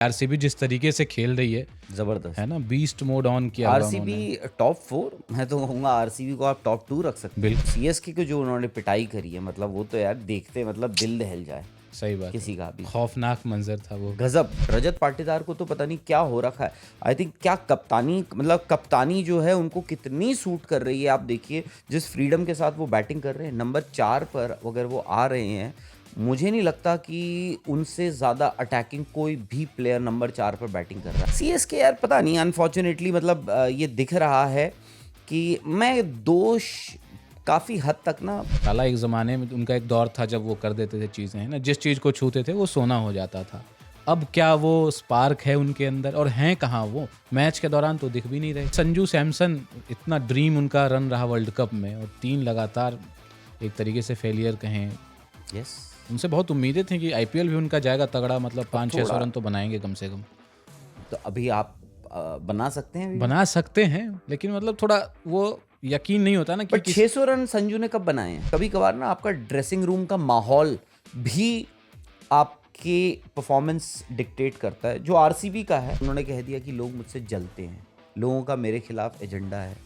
RCB जिस तरीके से खेल रही है जबरदस्त है ना, बीस्ट मोड ऑन किया हुआ आरसीबी उन्होंने। टॉप 4। मैं तो कहूँगा आरसीबी को आप टॉप 2 रख सकते हैं। बिल्कुल सीएसके को जो उन्होंने पिटाई करी है, मतलब वो तो यार देखते मतलब दिल दहल जाए सही बात किसी है, का भी। खौफनाक मंजर था वो। गजब। रजत पाटीदार को तो पता नहीं क्या हो रखा है। आई थिंक क्या कप्तानी, मतलब कप्तानी जो है उनको कितनी सूट कर रही है। आप देखिए जिस फ्रीडम के साथ वो बैटिंग कर रहे हैं, नंबर 4 पर अगर वो आ रहे हैं, मुझे नहीं लगता कि उनसे ज़्यादा अटैकिंग कोई भी प्लेयर नंबर 4 पर बैटिंग कर रहा है। सीएसके यार पता नहीं, अनफॉर्चुनेटली मतलब ये दिख रहा है कि मैं दोष काफ़ी हद तक ना। साला एक ज़माने में उनका एक दौर था जब वो कर देते थे चीज़ें, है ना, जिस चीज़ को छूते थे वो सोना हो जाता था। अब क्या वो स्पार्क है उनके अंदर, और हैं कहाँ वो? मैच के दौरान तो दिख भी नहीं रहे। संजू सैमसन, इतना ड्रीम उनका रन रहा वर्ल्ड कप में, और 3 लगातार एक तरीके से फेलियर कहें। यस, उनसे बहुत उम्मीदें थी कि आईपीएल भी उनका जाएगा तगड़ा, मतलब 500-600 रन तो बनाएंगे कम से कम। तो अभी आप बना सकते हैं अभी। बना सकते हैं, लेकिन मतलब थोड़ा वो यकीन नहीं होता ना कि बट 600 रन संजू ने कब बनाए हैं? कभी कभार ना आपका ड्रेसिंग रूम का माहौल भी आपके परफॉर्मेंस डिक्टेट करता है। जो आरसीबी का है, उन्होंने कह दिया कि लोग मुझसे जलते हैं, लोगों का मेरे खिलाफ एजेंडा है।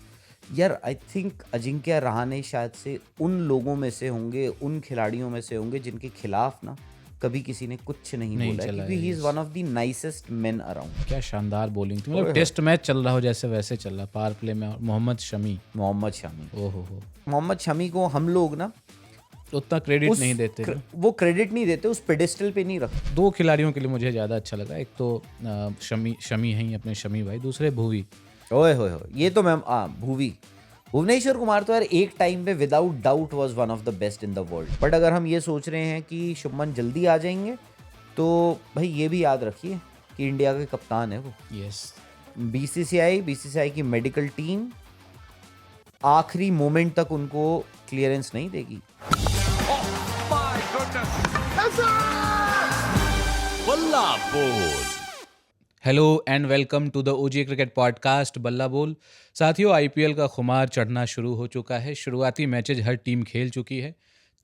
यार आई थिंक अजिंक्य रहाणे शायद से उन लोगों में से होंगे, उन खिलाड़ियों में से होंगे जिनके खिलाफ ना कभी किसी ने कुछ नहीं बोला है, चला क्योंकि है he is one of the nicest main around. क्या शानदार बॉलिंग थी, ओए मतलब होए। टेस्ट मैच चल रहा हो जैसे वैसे चल रहा, पावर प्ले में। और मोहम्मद शमी, मोहम्मद शमी, ओहो हो, मोहम्मद शमी को हम लोग ना उतना क्रेडिट उस नहीं देते ना। वो क्रेडिट नहीं देते, उस पेडिस्टल पे नहीं रखते। 2 खिलाड़ियों के लिए मुझे ज़्यादा अच्छा लगा। एक तो शमी हैं ही अपने शमी भाई, दूसरे भुवी। ओए होए होए, ये तो मैं भुवी भुवनेश्वर कुमार तो यार एक टाइम पे without doubt was one of the best in the world. But अगर हम ये सोच रहे हैं कि शुभमन जल्दी आ जाएंगे, तो भाई ये भी याद रखिए कि इंडिया के कप्तान है वो। यस, बीसीसीआई की मेडिकल टीम आखिरी मोमेंट तक उनको क्लियरेंस नहीं देगी। Balla Bol. Hello and welcome to the OG cricket podcast Balla Bol. साथियों, आईपीएल का खुमार चढ़ना शुरू हो चुका है। शुरुआती मैचेज हर टीम खेल चुकी है।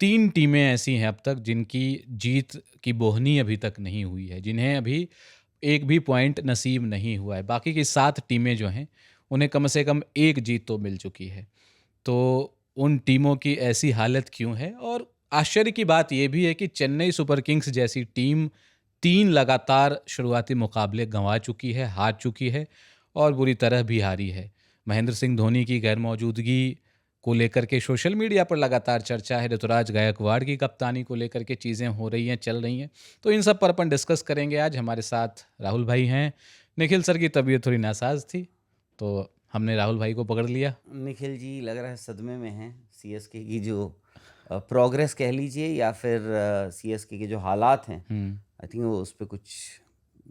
3 टीमें ऐसी हैं अब तक जिनकी जीत की बोहनी अभी तक नहीं हुई है, जिन्हें अभी एक भी पॉइंट नसीब नहीं हुआ है। बाकी की 7 टीमें जो हैं उन्हें कम से कम एक जीत तो मिल चुकी है। तो उन टीमों की ऐसी हालत क्यों है? और आश्चर्य की बात यह भी है कि चेन्नई सुपर किंग्स जैसी टीम 3 लगातार शुरुआती मुकाबले गंवा चुकी है, हार चुकी है, और बुरी तरह भी हारी है। महेंद्र सिंह धोनी की गैर मौजूदगी को लेकर के सोशल मीडिया पर लगातार चर्चा है। ऋतुराज गायकवाड़ की कप्तानी को लेकर के चीज़ें हो रही हैं, चल रही हैं। तो इन सब पर अपन डिस्कस करेंगे आज। हमारे साथ राहुल भाई हैं। निखिल सर की तबीयत थोड़ी नासाज थी, तो हमने राहुल भाई को पकड़ लिया। निखिल जी लग रहा है सदमे में हैं। सीएसके की जो प्रोग्रेस कह लीजिए, या फिर सीएसके के जो हालात हैं, आई थिंक वो उस पर कुछ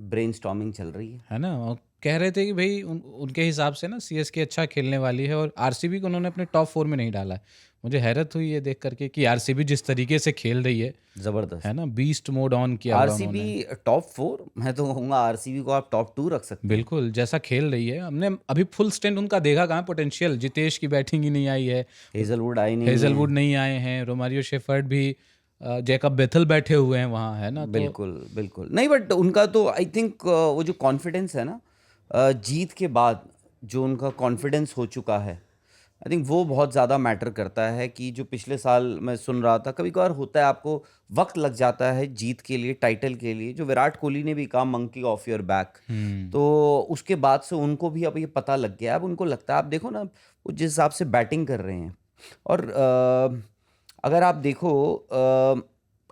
ब्रेनस्टॉर्मिंग चल रही है। है ना, और कह रहे थे कि भाई उनके हिसाब से ना सीएसके अच्छा खेलने वाली है, और आरसीबी को उन्होंने अपने टॉप 4 में नहीं डाला है। मुझे हैरत हुई ये देख करके कि आरसीबी जिस तरीके से खेल रही है जबरदस्त। ना, बीस्ट मोड ऑन किया हुआ उन्होंने। आरसीबी टॉप 4, मैं तो कहूँगा आरसीबी को आप टॉप 2 रख सकते हैं। बिल्कुल, जैसा खेल रही है, हमने अभी फुल स्ट्रेंथ उनका देखा कहाँ पोटेंशियल। जितेश की बैटिंग ही नहीं आई है, हेजलवुड आई नहीं है। हेजलवुड नहीं आए हैं, रोमारियो शेफर्ड भी, जैकब बेथल बैठे हुए हैं वहाँ, है ना। तो बिल्कुल बिल्कुल नहीं, बट उनका तो आई थिंक वो जो कॉन्फिडेंस है ना, जीत के बाद जो उनका कॉन्फिडेंस हो चुका है, आई थिंक वो बहुत ज़्यादा मैटर करता है। कि जो पिछले साल मैं सुन रहा था, कभी कभार होता है आपको वक्त लग जाता है जीत के लिए, टाइटल के लिए। जो विराट कोहली ने भी कहा मंकी ऑफ योर बैक, तो उसके बाद से उनको भी अब ये पता लग गया। अब उनको लगता है, आप देखो ना वो जिस हिसाब से बैटिंग कर रहे हैं, और अगर आप देखो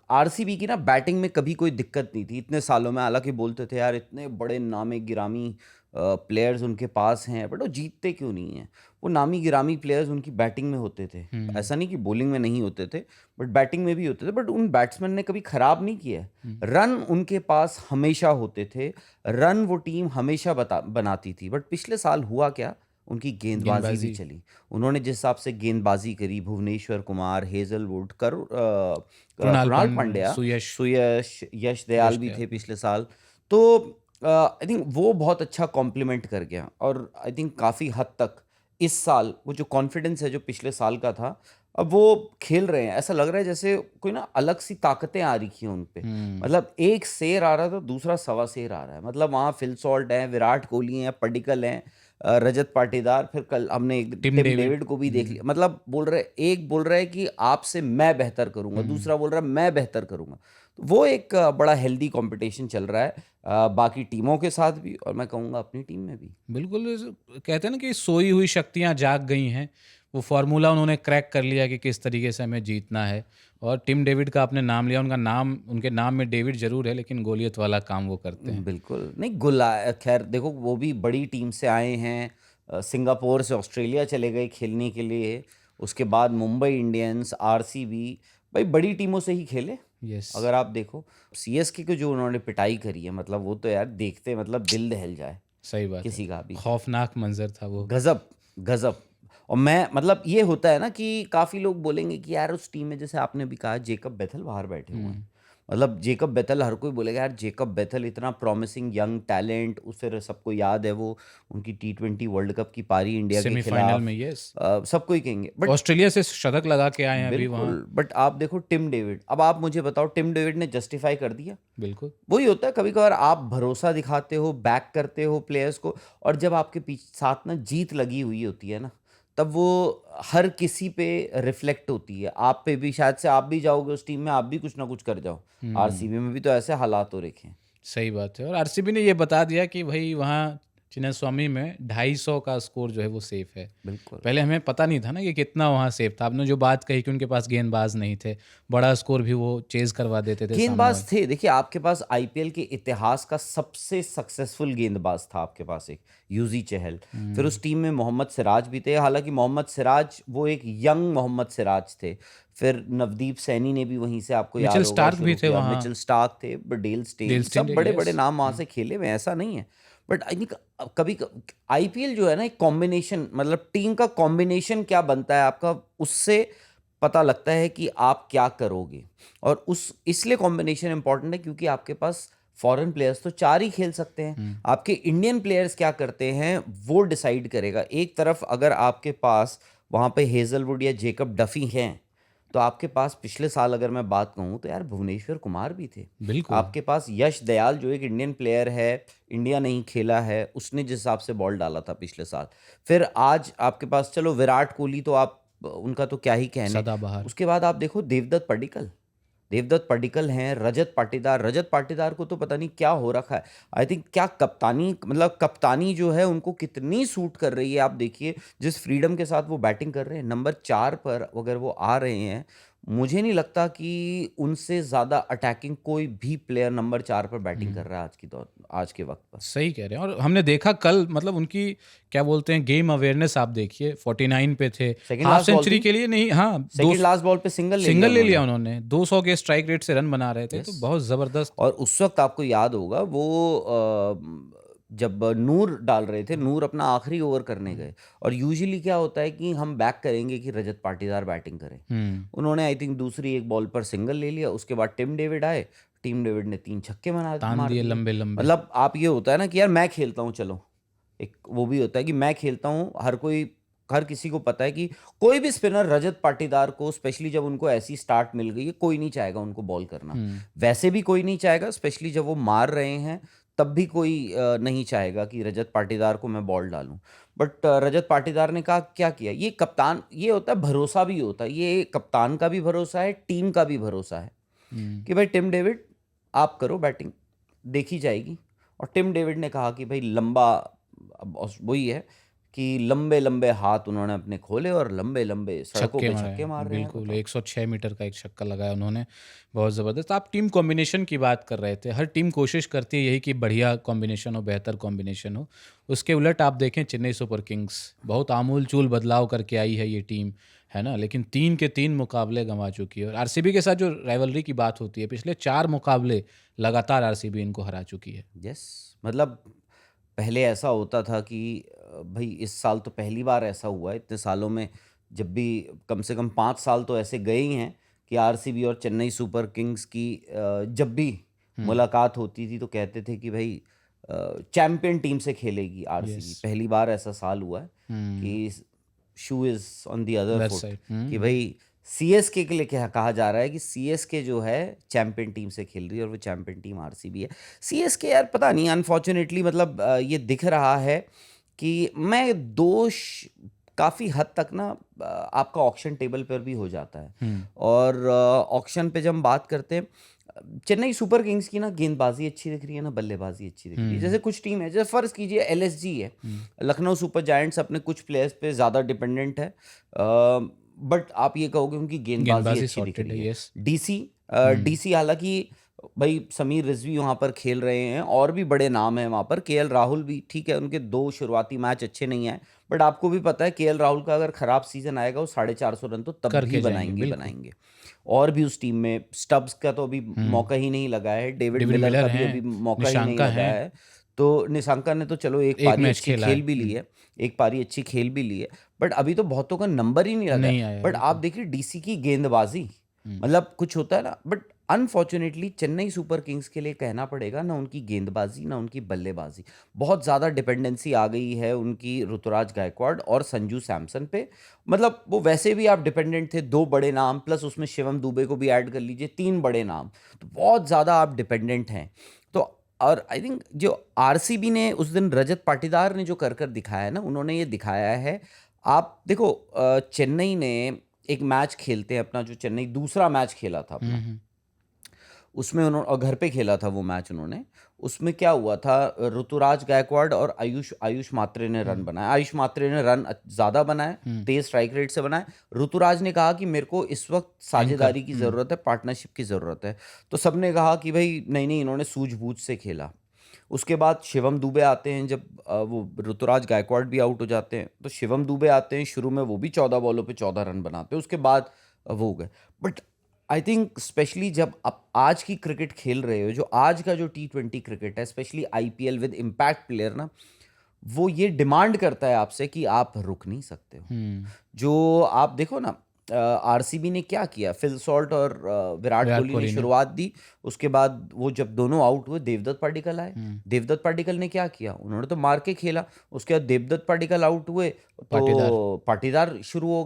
आरसीबी की ना बैटिंग में कभी कोई दिक्कत नहीं थी इतने सालों में। हालांकि बोलते थे यार इतने बड़े नामी गिरामी प्लेयर्स उनके पास हैं, बट वो जीतते क्यों नहीं हैं? वो नामी गिरामी प्लेयर्स उनकी बैटिंग में होते थे। ऐसा नहीं कि बॉलिंग में नहीं होते थे, बट बैटिंग में भी होते थे। बट उन बैट्समैन ने कभी खराब नहीं किया है। रन उनके पास हमेशा होते थे, रन वो टीम हमेशा बनाती थी। बट पिछले साल हुआ क्या, उनकी गेंदबाजी भी चली। उन्होंने जिस हिसाब से गेंदबाजी करी, भुवनेश्वर कुमार, हेजलवुड, कृणाल कृणाल पांड्या, सुयश, यश दयाल भी थे पिछले साल। तो आई थिंक वो बहुत अच्छा कॉम्प्लीमेंट कर गया, और आई थिंक काफ़ी हद तक इस साल वो जो कॉन्फिडेंस है जो पिछले साल का था, अब वो खेल रहे हैं। ऐसा लग रहा है जैसे कोई ना अलग सी ताकतें आ रही हैं उन पे। मतलब एक शेर आ रहा था, दूसरा सवा शेर आ रहा है। मतलब वहाँ फिल सॉल्ट है, विराट कोहली हैं, पडिक्कल हैं, रजत पाटीदार, फिर कल हमने टिम टिम डेविड। डेविड को भी देख लिया। मतलब एक बोल रहा है कि आपसे मैं बेहतर करूंगा, दूसरा बोल रहा है मैं बेहतर करूंगा। तो वो एक बड़ा हेल्दी कंपटीशन चल रहा है बाकी टीमों के साथ भी, और मैं कहूँगा अपनी टीम में भी। बिल्कुल कहते हैं ना कि सोई हुई शक्तियां जाग गई हैं। वो फार्मूला उन्होंने क्रैक कर लिया कि किस तरीके से हमें जीतना है। और टिम डेविड का आपने नाम लिया, उनके नाम में डेविड जरूर है, लेकिन गोलियत वाला काम वो करते हैं। बिल्कुल नहीं गुला खैर देखो वो भी बड़ी टीम से आए हैं। सिंगापुर से ऑस्ट्रेलिया चले गए खेलने के लिए, उसके बाद मुंबई इंडियंस, आरसीबी, भाई बड़ी टीमों से ही खेले। यस, अगर आप देखो सीएसके को जो उन्होंने पिटाई करी है, मतलब वो तो यार देखते मतलब दिल दहल जाए सही बात है। किसी का भी। खौफनाक मंजर था वो। गजब गजब। और मैं मतलब ये होता है ना कि काफ़ी लोग बोलेंगे कि यार उस टीम में, जैसे आपने भी कहा, जेकब बेथल बाहर बैठे हुए हैं। मतलब जेकब बेथल, हर कोई बोलेगा यार जेकब बेथल इतना प्रॉमिसिंग यंग टैलेंट। उस फिर सबको याद है वो उनकी T20 वर्ल्ड कप की पारी इंडिया के सेमीफाइनल खिलाफ। में, यस, सबको ही कहेंगे बट ऑस्ट्रेलिया से शतक लगा के आए हैं अभी वहाँ। बिल्कुल। बट आप देखो टिम डेविड, अब आप मुझे बताओ टिम डेविड ने जस्टिफाई कर दिया? बिल्कुल। वही होता है, कभी कभार आप भरोसा दिखाते हो, बैक करते हो प्लेयर्स को, और जब आपके पीछे साथ ना जीत लगी हुई होती है ना, तब वो हर किसी पे रिफ्लेक्ट होती है। आप पे भी, शायद से आप भी जाओगे उस टीम में, आप भी कुछ ना कुछ कर जाओ। आरसीबी में भी तो ऐसे हालात हो रखे हैं। सही बात है। और आरसीबी ने ये बता दिया कि भाई वहाँ चिन्नास्वामी में 250 का स्कोर जो है वो सेफ है। बिल्कुल। पहले हमें पता नहीं था ना कि कितना वहाँ सेफ था। आपने जो बात कही कि उनके पास गेंदबाज नहीं थे, बड़ा स्कोर भी वो चेज करवा देते थे सामने गेंदबाज वाले। थे, देखिए आपके पास आईपीएल के इतिहास का सबसे सक्सेसफुल गेंदबाज था आपके पास, एक यूजी चहल। फिर उस टीम में मोहम्मद सिराज भी थे, हालांकि मोहम्मद सिराज वो एक यंग मोहम्मद सिराज थे। फिर नवदीप सैनी ने भी वहीं से, आपको याद मिचेल होगा, स्टार्क भी शुरू थे किया। वहाँ। मिचेल स्टार्क थे, डेल स्टेन, डेल सब स्टेन, बड़े बड़े यस। नाम वहाँ से खेले हुए हैं, ऐसा नहीं है। बट आई थिंक कभी आईपीएल जो है ना, एक कॉम्बिनेशन, मतलब टीम का कॉम्बिनेशन क्या बनता है आपका, उससे पता लगता है कि आप क्या करोगे। और उस इसलिए कॉम्बिनेशन इंपॉर्टेंट है क्योंकि आपके पास फॉरेन प्लेयर्स तो 4 ही खेल सकते हैं। आपके इंडियन प्लेयर्स क्या करते हैं वो डिसाइड करेगा। एक तरफ अगर आपके पास वहाँ पे हेजलवुड या जेकब डफी हैं, तो आपके पास पिछले साल अगर मैं बात कहूँ तो यार भुवनेश्वर कुमार भी थे। बिल्कुल। आपके पास यश दयाल जो एक इंडियन प्लेयर है, इंडिया नहीं खेला है, उसने जिस हिसाब से बॉल डाला था पिछले साल। फिर आज आपके पास, चलो विराट कोहली तो आप उनका तो क्या ही कहने। सदाबहार। उसके बाद आप देखो देवदत्त पडिक्कल हैं, रजत पाटीदार को तो पता नहीं क्या हो रखा है। आई थिंक क्या कप्तानी, मतलब कप्तानी जो है उनको कितनी सूट कर रही है। आप देखिए जिस फ्रीडम के साथ वो बैटिंग कर रहे हैं, नंबर 4 पर अगर वो आ रहे हैं, मुझे नहीं लगता कि उनसे ज़्यादा अटैकिंग कोई भी प्लेयर नंबर 4 पर बैटिंग कर रहा है आज के वक्त पर। सही कह रहे हैं। और हमने देखा कल, मतलब उनकी क्या बोलते हैं, गेम अवेयरनेस आप देखिए, 49 पे थे, second half last ball century थी, के लिए नहीं, हाँ, सेकंड लास्ट बॉल पे सिंगल ले सिंगल ले उन्होंने। लिया उन्होंने। 200 के स्ट्राइक रेट से रन बना रहे थे, तो Yes. बहुत जबरदस्त। और उस वक्त आपको याद होगा वो जब नूर डाल रहे थे, नूर अपना आखिरी ओवर करने गए, और यूजुअली क्या होता है कि हम बैक करेंगे कि रजत पाटीदार बैटिंग करें। उन्होंने आई थिंक दूसरी एक बॉल पर सिंगल ले लिया, उसके बाद टिम डेविड आए, टिम डेविड ने 3 छक्के तान मार दिए दिए। लंबे लंबे। मतलब आप, ये होता है ना कि यार मैं खेलता हूँ, चलो एक वो भी होता है कि मैं खेलता हूँ। हर किसी को पता है कि कोई भी स्पिनर रजत पाटीदार को, स्पेशली जब उनको ऐसी स्टार्ट मिल गई है, कोई नहीं चाहेगा उनको बॉल करना। वैसे भी कोई नहीं चाहेगा, स्पेशली जब वो मार रहे हैं तब भी कोई नहीं चाहेगा कि रजत पाटीदार को मैं बॉल डालूं। बट रजत पाटीदार ने कहा, क्या किया, ये कप्तान, ये होता है भरोसा भी होता है, ये कप्तान का भी भरोसा है, टीम का भी भरोसा है कि भाई टिम डेविड आप करो बैटिंग, देखी जाएगी। और टिम डेविड ने कहा कि भाई लंबा, अब वही है कि लंबे लंबे हाथ उन्होंने अपने खोले और लंबे लंबे सड़कों छक्के पे मारे छक्के मार रहे हैं। बिल्कुल। बताओ। 106 मीटर का एक छक्का लगाया उन्होंने, बहुत ज़बरदस्त। आप टीम कॉम्बिनेशन की बात कर रहे थे, हर टीम कोशिश करती है यही कि बढ़िया कॉम्बिनेशन हो, बेहतर कॉम्बिनेशन हो। उसके उलट आप देखें, चेन्नई सुपर किंग्स बहुत आमूल चूल बदलाव करके आई है ये टीम, है ना, लेकिन 3 के 3 मुकाबले गंवा चुकी है। और आरसीबी के साथ जो राइवलरी की बात होती है, पिछले 4 मुकाबले लगातार आरसीबी इनको हरा चुकी है। यस, मतलब पहले ऐसा होता था कि भाई इस साल तो पहली बार ऐसा हुआ है इतने सालों में, जब भी कम से कम 5 साल तो ऐसे गए ही हैं कि आरसीबी और चेन्नई सुपर किंग्स की जब भी मुलाकात होती थी तो कहते थे कि भाई चैंपियन टीम से खेलेगी आरसीबी। Yes. पहली बार ऐसा साल हुआ है कि shoe is on the other Left foot, side. कि भाई सीएसके के लिए क्या कहा जा रहा है कि सीएसके जो है चैंपियन टीम से खेल रही है और वो चैंपियन टीम आरसीबी है। सीएसके यार पता नहीं, अनफॉर्चुनेटली मतलब ये दिख रहा है कि मैं दोष काफ़ी हद तक ना आपका ऑक्शन टेबल पर भी हो जाता है। और ऑक्शन पे जब हम बात करते हैं, चेन्नई सुपर किंग्स की ना गेंदबाजी अच्छी दिख रही है ना बल्लेबाजी अच्छी दिख रही है। जैसे कुछ टीम है, जैसे फर्ज कीजिए एलएसजी है, लखनऊ सुपर जायंट्स अपने कुछ प्लेयर्स पे ज़्यादा डिपेंडेंट है, बट आप ये कहोगे उनकी गेंदबाजी अच्छी दिख रही है। डीसी हालांकि भाई समीर रिजवी वहाँ पर खेल रहे हैं और भी बड़े नाम हैं वहाँ पर, केएल राहुल भी ठीक है, उनके 2 शुरुआती मैच अच्छे नहीं आए, बट आपको भी पता है केएल राहुल का अगर खराब सीजन आएगा वो 450 रन तो तब भी बनाएंगे। और भी उस टीम में स्टब्स का तो अभी मौका ही नहीं लगा है, डेविड मिलर का भी अभी मौका ही नहीं लगा है। तो निशांका ने तो चलो एक पारी अच्छी खेल भी ली है, बट अभी तो बहुतों का नंबर ही नहीं लगा है। बट आप देखिए डीसी की गेंदबाजी, मतलब कुछ होता है ना, but unfortunately Chennai super Kings के लिए कहना पड़ेगा ना उनकी गेंदबाजी ना उनकी बल्लेबाजी, बहुत ज़्यादा डिपेंडेंसी आ गई है उनकी ऋतुराज गायकवाड़ और संजू सैमसन पे। मतलब वो वैसे भी आप डिपेंडेंट थे, 2 बड़े नाम प्लस उसमें शिवम दुबे को भी ऐड कर लीजिए, 3 बड़े नाम, तो बहुत ज़्यादा आप डिपेंडेंट हैं। तो और आई थिंक जो आरसीबी ने उस दिन रजत पाटीदार ने जो कर दिखाया है ना, उन्होंने ये दिखाया है। आप देखो चेन्नई ने एक मैच खेलते हैं अपना, जो चेन्नई दूसरा मैच खेला था अपना, उसमें उन्होंने और घर पे खेला था वो मैच उन्होंने, उसमें क्या हुआ था, ऋतुराज गायकवाड़ और आयुष मात्रे ने रन बनाया। आयुष मात्रे ने रन ज़्यादा बनाए, तेज स्ट्राइक रेट से बनाए। ऋतुराज ने कहा कि मेरे को इस वक्त साझेदारी की ज़रूरत है, पार्टनरशिप की ज़रूरत है, तो सबने कहा कि भाई नहीं, इन्होंने सूझबूझ से खेला। उसके बाद शिवम दुबे आते हैं, जब वो ऋतुराज गायकवाड़ भी आउट हो जाते हैं तो शिवम दुबे आते हैं, शुरू में वो भी 14 बॉलों पे 14 रन बनाते हैं, उसके बाद वो हो गए। बट आई थिंक स्पेशली जब आप आज की क्रिकेट खेल रहे हो, जो आज का जो T20 क्रिकेट है, specially IPL with impact player ना, वो ये डिमांड करता है आपसे कि आप रुक नहीं सकते हो। जो आप देखो ना, आरसीबी ने क्या किया, फिल सॉल्ट और विराट कोहली ने शुरुआत दी, उसके बाद वो जब दोनों आउट हुए देवदत्त पाडिक्कल आए। देवदत्त पाडिक्कल ने क्या किया, उन्होंने तो मार के खेला, उसके बाद देवदत्त पाडिक्कल आउट हुए तो पाटीदार शुरू हो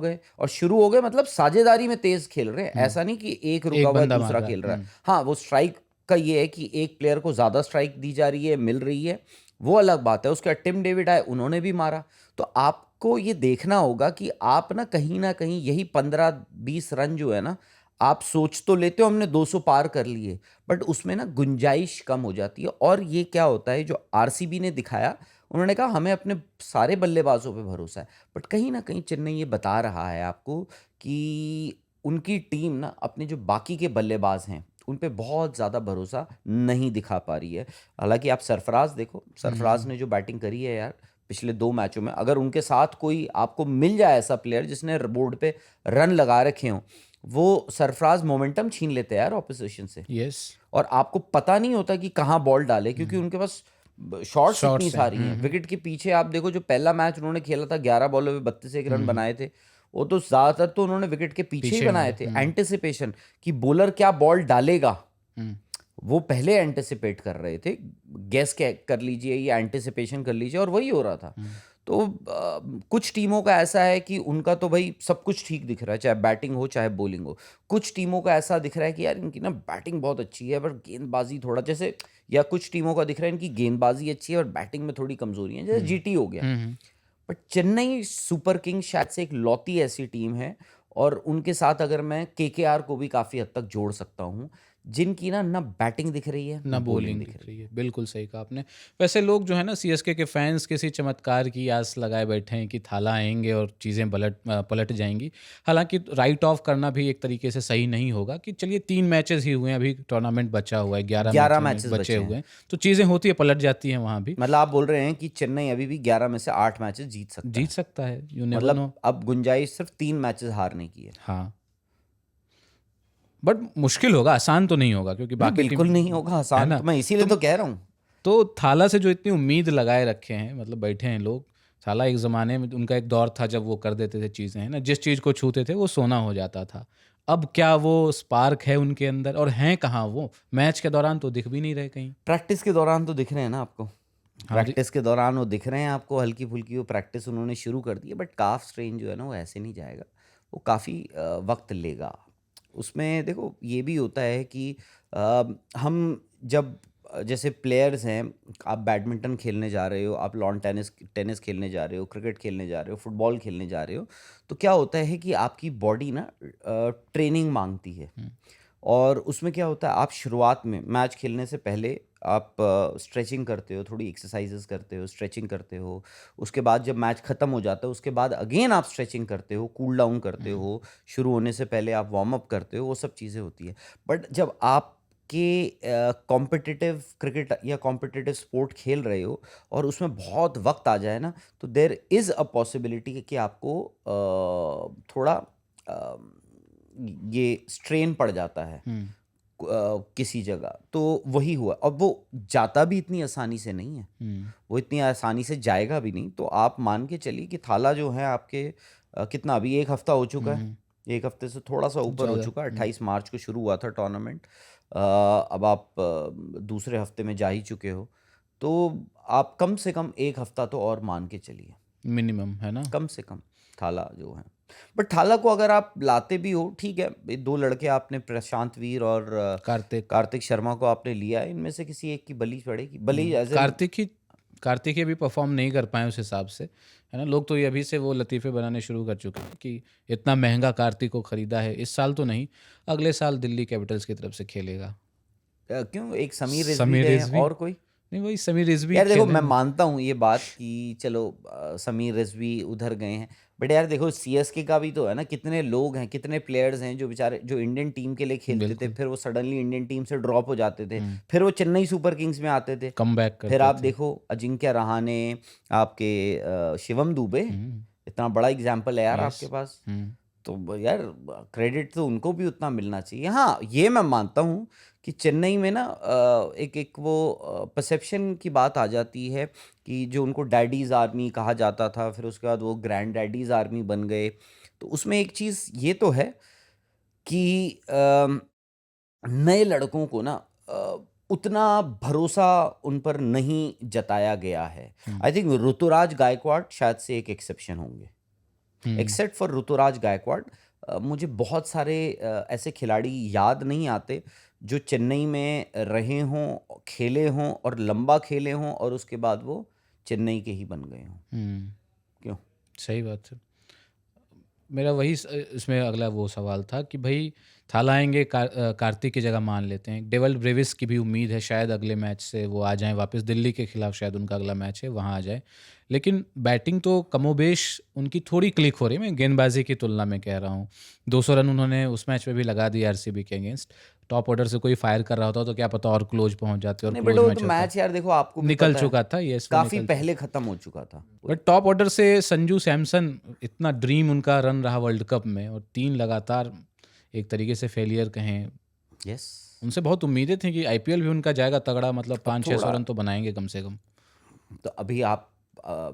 गए, मतलब साझेदारी में तेज खेल रहे हैं, ऐसा नहीं कि एक रुका हुआ दूसरा खेल रहा है। हाँ, वो स्ट्राइक का ये है कि एक प्लेयर को ज़्यादा स्ट्राइक दी जा रही है, मिल रही है, वो अलग बात है। उसके बाद टिम डेविड आए, उन्होंने भी मारा। तो आपको ये देखना होगा कि आप ना कहीं यही 15-20 रन जो है ना, आप सोच तो लेते हो हमने 200 पार कर लिए, बट उसमें ना गुंजाइश कम हो जाती है। और ये क्या होता है जो आरसीबी ने दिखाया, उन्होंने कहा हमें अपने सारे बल्लेबाजों पे भरोसा है, बट कहीं ना कहीं चेन्नई ये बता रहा है आपको कि उनकी टीम ना अपने जो बाकी के बल्लेबाज हैं उन पे बहुत ज़्यादा भरोसा नहीं दिखा पा रही है। हालांकि आप सरफराज देखो, सरफराज ने जो बैटिंग करी है यार पिछले 2 मैचों में, अगर उनके साथ कोई आपको मिल जाए ऐसा प्लेयर जिसने बोर्ड पे रन लगा रखे हों, वो सरफराज मोमेंटम छीन लेते हैं यार ऑपोजिशन से। और आपको पता नहीं होता कि कहाँ बॉल डाले, क्योंकि उनके पास शॉट्स इतनी सारी हैं। विकेट के पीछे आप देखो, जो पहला मैच उन्होंने खेला था 11 बॉलों में 32 रन बनाए थे, वो तो ज़्यादातर तो उन्होंने विकेट के पीछे ही बनाए थे। एंटिसिपेशन कि बॉलर क्या बॉल डालेगा, वो पहले एंटिसिपेट कर रहे थे, गेस कर लीजिए या एंटिसिपेशन कर लीजिए, और वही हो रहा था। तो कुछ टीमों का ऐसा है कि उनका तो भाई सब कुछ ठीक दिख रहा है, चाहे बैटिंग हो चाहे बॉलिंग हो। कुछ टीमों का ऐसा दिख रहा है कि यार इनकी ना बैटिंग बहुत अच्छी है पर गेंदबाजी थोड़ा, जैसे, या कुछ टीमों का दिख रहा है इनकी गेंदबाजी अच्छी है और बैटिंग में थोड़ी कमजोरी है, जैसे जीटी हो गया। बट चेन्नई सुपर किंग्स शायद से एक लौती ऐसी टीम है, और उनके साथ अगर मैं केकेआर को भी काफ़ी हद तक जोड़ सकता हूँ, जिनकी ना बैटिंग दिख रही है ना बॉलिंग दिख रही है। बिल्कुल सही कहा आपने। वैसे लोग जो है ना सीएसके के फैंस किसी चमत्कार की आस लगाए बैठे हैं कि थाला आएंगे और चीज़ें पलट जाएंगी। हालांकि राइट ऑफ करना भी एक तरीके से सही नहीं होगा कि चलिए 3 मैचेस ही हुए हैं, अभी टूर्नामेंट बचा हुआ है, 11 मैचेस बचे हुए हैं, तो चीज़ें होती है, पलट जाती हैं वहाँ भी। मतलब आप बोल रहे हैं कि चेन्नई अभी भी 11 में से 8 मैचेस जीत सकता है, मतलब अब गुंजाइश सिर्फ 3 मैचेस हारने की है। हाँ, बट मुश्किल होगा, आसान तो नहीं होगा, क्योंकि बाकी बिल्कुल नहीं होगा आसान, तो मैं इसीलिए तो कह रहा हूँ। तो थाला से जो इतनी उम्मीद लगाए रखे हैं, मतलब बैठे हैं लोग। थाला एक ज़माने में उनका एक दौर था जब वो कर देते थे चीज़ें, है ना, जिस चीज़ को छूते थे वो सोना हो जाता था। अब क्या वो स्पार्क है उनके अंदर, और हैं कहाँ वो? मैच के दौरान तो दिख भी नहीं रहे कहीं। प्रैक्टिस के दौरान तो दिख रहे हैं ना आपको, हाँ प्रैक्टिस के दौरान वो दिख रहे हैं आपको, हल्की फुल्की वो प्रैक्टिस उन्होंने शुरू कर दी है, बट काफ स्ट्रेन जो है ना वो ऐसे नहीं जाएगा, वो काफ़ी वक्त लेगा। उसमें देखो ये भी होता है कि हम जब जैसे प्लेयर्स हैं, आप बैडमिंटन खेलने जा रहे हो, आप लॉन टेनिस टेनिस खेलने जा रहे हो, क्रिकेट खेलने जा रहे हो, फुटबॉल खेलने जा रहे हो, तो क्या होता है कि आपकी बॉडी ना ट्रेनिंग मांगती है। और उसमें क्या होता है, आप शुरुआत में मैच खेलने से पहले आप स्ट्रेचिंग करते हो, थोड़ी एक्सरसाइजेस करते हो, स्ट्रेचिंग करते हो। उसके बाद जब मैच ख़त्म हो जाता है उसके बाद अगेन आप स्ट्रेचिंग करते हो, कूल डाउन करते हो, शुरू होने से पहले आप वार्म अप करते हो, वो सब चीज़ें होती है। बट जब आप के कॉम्पिटिटिव क्रिकेट या कॉम्पिटिटिव स्पोर्ट खेल रहे हो और उसमें बहुत वक्त आ जाए ना, तो देर इज़ अ पॉसिबिलिटी कि आपको थोड़ा अ, ये स्ट्रेन पड़ जाता है किसी जगह। तो वही हुआ, और वो जाता भी इतनी आसानी से नहीं है, वो इतनी आसानी से जाएगा भी नहीं। तो आप मान के चलिए कि थाला जो है आपके कितना अभी 1 हफ्ता हो चुका है, 1 हफ्ते से थोड़ा सा ऊपर हो ज़्यादा चुका है। 28 मार्च को शुरू हुआ था टूर्नामेंट, अब आप दूसरे हफ्ते में जा ही चुके हो, तो आप कम से कम 1 हफ्ता तो और मान के चलिए, मिनिमम है ना। कम से कम थाला जो है। बट थाला को अगर आप लाते भी हो, ठीक है, ये 2 लड़के आपने, प्रशांत वीर और कार्तिक कार्तिक शर्मा को आपने लिया है, इनमें से किसी एक की बलि पड़ेगी, बलि एज इन कार्तिक ही अभी परफॉर्म नहीं कर पाए उस हिसाब से, है ना। लोग तो ये अभी से वो लतीफ़े बनाने शुरू कर चुके हैं कि इतना महंगा कार्तिक को ख़रीदा है, इस साल तो नहीं, अगले साल दिल्ली कैपिटल्स की तरफ से खेलेगा। क्यों, एक समीर रिजवी समीर गए हैं रिजवी, और कोई? नहीं वही समीर रिजवी यार देखो, खेले मैं ना। मानता हूँ ये बात कि चलो समीर रिजवी उधर गए हैं, बट यार देखो सीएसके का भी तो है ना, कितने लोग हैं, कितने प्लेयर्स हैं जो बेचारे जो इंडियन टीम के लिए खेलते थे, बिल्कुल फिर वो सडनली इंडियन टीम से ड्रॉप हो जाते थे, फिर वो चेन्नई सुपर किंग्स में आते थे। कम बैक फिर करते आप थे। देखो अजिंक्य रहाणे, आपके शिवम दुबे, इतना बड़ा एग्जाम्पल है यार यस। आपके पास। तो यार क्रेडिट तो उनको भी उतना मिलना चाहिए। हाँ, ये मैं मानता हूँ कि चेन्नई में ना एक एक वो परसेप्शन की बात आ जाती है कि जो उनको डैडीज़ आर्मी कहा जाता था, फिर उसके बाद वो ग्रैंड डैडीज़ आर्मी बन गए। तो उसमें एक चीज़ ये तो है कि नए लड़कों को ना उतना भरोसा उन पर नहीं जताया गया है। आई थिंक ऋतुराज गायकवाड शायद से एक एक्सेप्शन होंगे। एक्सेप्ट फॉर ऋतुराज गायकवाड, मुझे बहुत सारे ऐसे खिलाड़ी याद नहीं आते जो चेन्नई में रहे हों, खेले हों और लंबा खेले हों और उसके बाद वो चेन्नई के ही बन गए हों। क्यों? सही बात है। मेरा वही इसमें अगला वो सवाल था कि भाई थाला आएंगे, कार्तिक की जगह मान लेते हैं, डेवल ब्रेविस की भी उम्मीद है शायद अगले मैच से वो आ जाएं वापस, दिल्ली के खिलाफ शायद उनका अगला मैच है, वहाँ आ जाए। लेकिन बैटिंग तो कमोबेश उनकी थोड़ी क्लिक हो रही है, मैं गेंदबाजी की तुलना में कह रहा हूँ। 200 रन उन्होंने उस मैच में भी लगा दिए आरसीबी के अगेंस्ट। टॉप ऑर्डर से कोई फायर कर रहा होता तो क्या पता और क्लोज पहुंच जाते और नहीं, बट क्लोज वो तो मैच होता। मैच यार देखो आपको भी निकल पता है चुका था, यस वो काफी निकल चुका। पहले खत्म हो चुका था। बट टॉप ऑर्डर से संजू सैमसन, इतना ड्रीम उनका रन रहा वर्ल्ड कप में, और 3 लगातार एक तरीके से फेलियर कहें। यस, उनसे बहुत उम्मीदें थी कि आईपीएल भी उनका जाएगा तगड़ा, मतलब 500-600 थोड़ा रन तो बनाएंगे कम से कम। तो अभी आप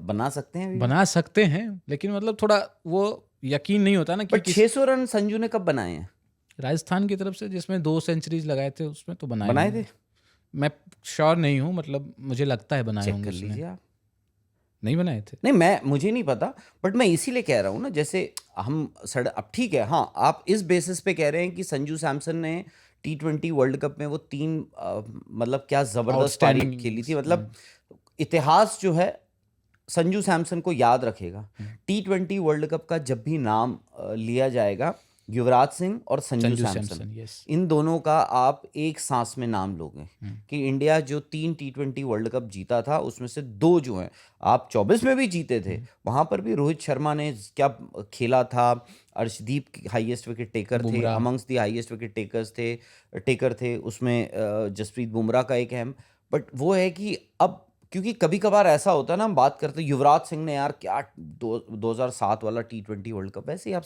बना सकते हैं अभी भी। बना सकते हैं, लेकिन मतलब थोड़ा वो यकीन नहीं होता ना कि बट 600 रन संजू ने कब बनाए हैं? राजस्थान की तरफ से जिसमें 2 सेंचुरीज लगाए थे उसमें तो बनाए बनाए होंगे। थे, मैं श्योर नहीं हूँ, मतलब मुझे लगता है बनाए चेक होंगे कर उसने। लीजिए आप। नहीं बनाए थे। नहीं, मुझे नहीं पता, बट मैं इसीलिए कह रहा हूँ ना, जैसे हम अब ठीक है, हाँ आप इस बेसिस पे कह रहे हैं कि संजू सैमसन ने T20 वर्ल्ड कप में वो 3 मतलब क्या जबरदस्त पारी आउटस्टैंडिंग खेली थी, मतलब इतिहास जो है संजू सैमसन को याद रखेगा। T20 वर्ल्ड कप का जब भी नाम लिया जाएगा, युवराज सिंह और संजू संजू सैमसन, सैमसन, यस। इन दोनों का आप एक सांस में नाम लोगे कि इंडिया जो 3 T20 वर्ल्ड कप जीता था उसमें से 2 जो हैं, आप 24 में भी जीते थे, वहां पर भी रोहित शर्मा ने क्या खेला था, अर्शदीप हाईएस्ट विकेट टेकर थे, Bumrah. Amongst the highest wicket taker थे उसमें जसप्रीत बुमराह का एक अहम। बट वो है कि अब क्योंकि कभी कभार ऐसा होता है ना, हम बात करते हैं युवराज सिंह ने यार क्या 2007 वाला T20 वर्ल्ड कप, वैसे ही आप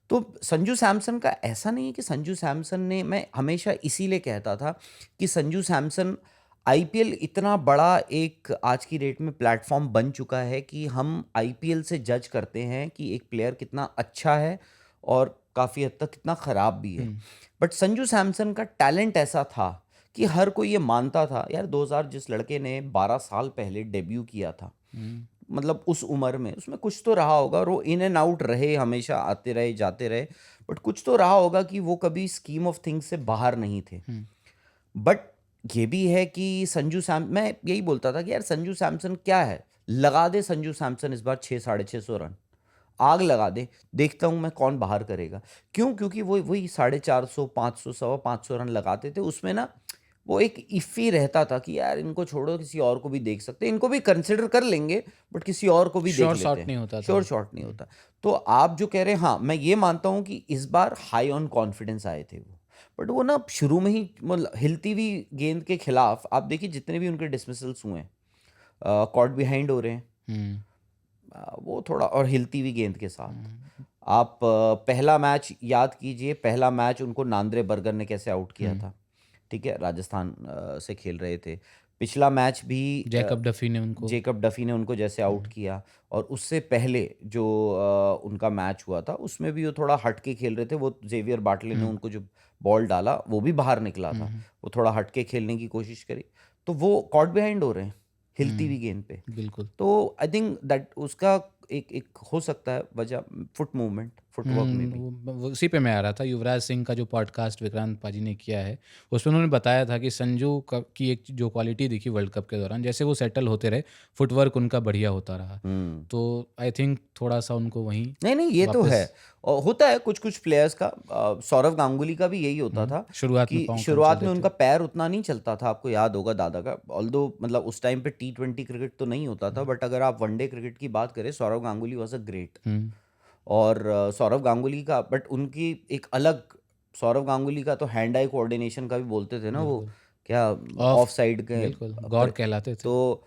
तो संजू सैमसन का ऐसा नहीं है कि संजू सैमसन ने, मैं हमेशा इसीलिए कहता था कि संजू सैमसन, आईपीएल इतना बड़ा एक आज की डेट में प्लेटफॉर्म बन चुका है कि हम आईपीएल से जज करते हैं कि एक प्लेयर कितना अच्छा है और काफ़ी हद तक कितना ख़राब भी है। बट संजू सैमसन का टैलेंट ऐसा था कि हर कोई ये मानता था यार 2000 जिस लड़के ने 12 साल पहले डेब्यू किया था, मतलब उस उम्र में उसमें कुछ तो रहा होगा, और वो इन एंड आउट रहे, हमेशा आते रहे जाते रहे, बट कुछ तो रहा होगा कि वो कभी स्कीम ऑफ थिंग्स से बाहर नहीं थे। बट ये भी है कि मैं यही बोलता था कि यार संजू सैमसन क्या है, लगा दे संजू सैमसन इस बार 600-650 रन, आग लगा दे, देखता हूँ मैं कौन बाहर करेगा। क्यों? क्योंकि वो वही 450, 500, 550 रन लगाते थे, उसमें ना वो एक इफ़ी रहता था कि यार इनको छोड़ो, किसी और को भी देख सकते हैं, इनको भी कंसिडर कर लेंगे, बट किसी और को भी देख श्योर लेते शॉट हैं। नहीं होता था। श्योर शॉट नहीं होता। तो आप जो कह रहे हैं, हाँ मैं ये मानता हूँ कि इस बार हाई ऑन कॉन्फिडेंस आए थे वो, बट वो ना शुरू में ही मतलब हिलती हुई गेंद के खिलाफ आप देखिए जितने भी उनके डिसमिसल्स हुए हैं, कॉट बिहाइंड हो रहे हैं, वो थोड़ा, और हिलती हुई गेंद के साथ आप पहला मैच याद कीजिए, पहला मैच उनको नांद्रे बर्गर ने कैसे आउट किया था, ठीक है, राजस्थान से खेल रहे थे। पिछला मैच भी जैकब डफी ने उनको जैसे आउट किया, और उससे पहले जो उनका मैच हुआ था उसमें भी वो थोड़ा हट के खेल रहे थे, वो जेवियर बाटले ने उनको जो बॉल डाला वो भी बाहर निकला था, वो थोड़ा हट के खेलने की कोशिश करी, तो वो कॉट बिहाइंड हो रहे हैं हिलती हुई गेंद पे। बिल्कुल। तो आई थिंक दैट उसका एक हो सकता है वजह, फुट मूवमेंट, फुटवर्क में भी। वो उसी पे मैं आ रहा था। युवराज सिंह का जो पॉडकास्ट विक्रांत पाजी ने किया है, उसमें उन्होंने बताया था कि संजू की एक जो क्वालिटी दिखी वर्ल्ड कप के दौरान, जैसे वो सेटल होते रहे, फुटवर्क उनका बढ़िया होता रहा। तो आई थिंक थोड़ा सा उनको वहीं नहीं ये तो है, और होता है कुछ कुछ प्लेयर्स का। सौरव गांगुली का भी यही होता था शुरुआत में कि पाँव कम शुरुआत चलते में थे। उनका पैर उतना नहीं चलता था, आपको याद होगा दादा का, ऑल्दो मतलब उस टाइम पे T20 क्रिकेट तो नहीं होता था, बट अगर आप वनडे क्रिकेट की बात करें, Sourav Ganguly was a great. और सौरव गांगुली का, बट उनकी एक अलग, सौरव गांगुली का तो हैंड आई कोऑर्डिनेशन का भी बोलते थे ना, वो क्या ऑफ साइड के बिल्कुल गॉड कहलाते थे। तो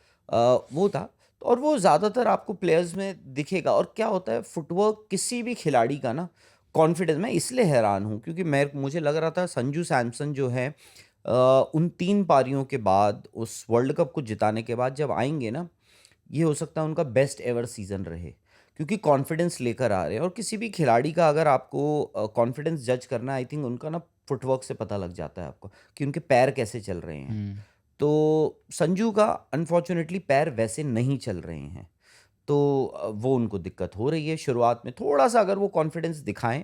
वो था, और वो ज़्यादातर आपको प्लेयर्स में दिखेगा। और क्या होता है, फुटवर्क किसी भी खिलाड़ी का ना, कॉन्फिडेंस, मैं इसलिए हैरान हूँ क्योंकि मुझे लग रहा था संजू सैमसन जो है उन 3 पारियों के बाद, उस वर्ल्ड कप को जिताने के बाद जब आएंगे ना, ये हो सकता है उनका बेस्ट एवर सीजन रहे, क्योंकि कॉन्फिडेंस लेकर आ रहे हैं। और किसी भी खिलाड़ी का अगर आपको कॉन्फिडेंस जज करना है, आई थिंक उनका ना फुटवर्क से पता लग जाता है आपको कि उनके पैर कैसे चल रहे हैं। तो संजू का अनफॉर्चुनेटली पैर वैसे नहीं चल रहे हैं, तो वो उनको दिक्कत हो रही है शुरुआत में। थोड़ा सा अगर वो कॉन्फिडेंस दिखाएं,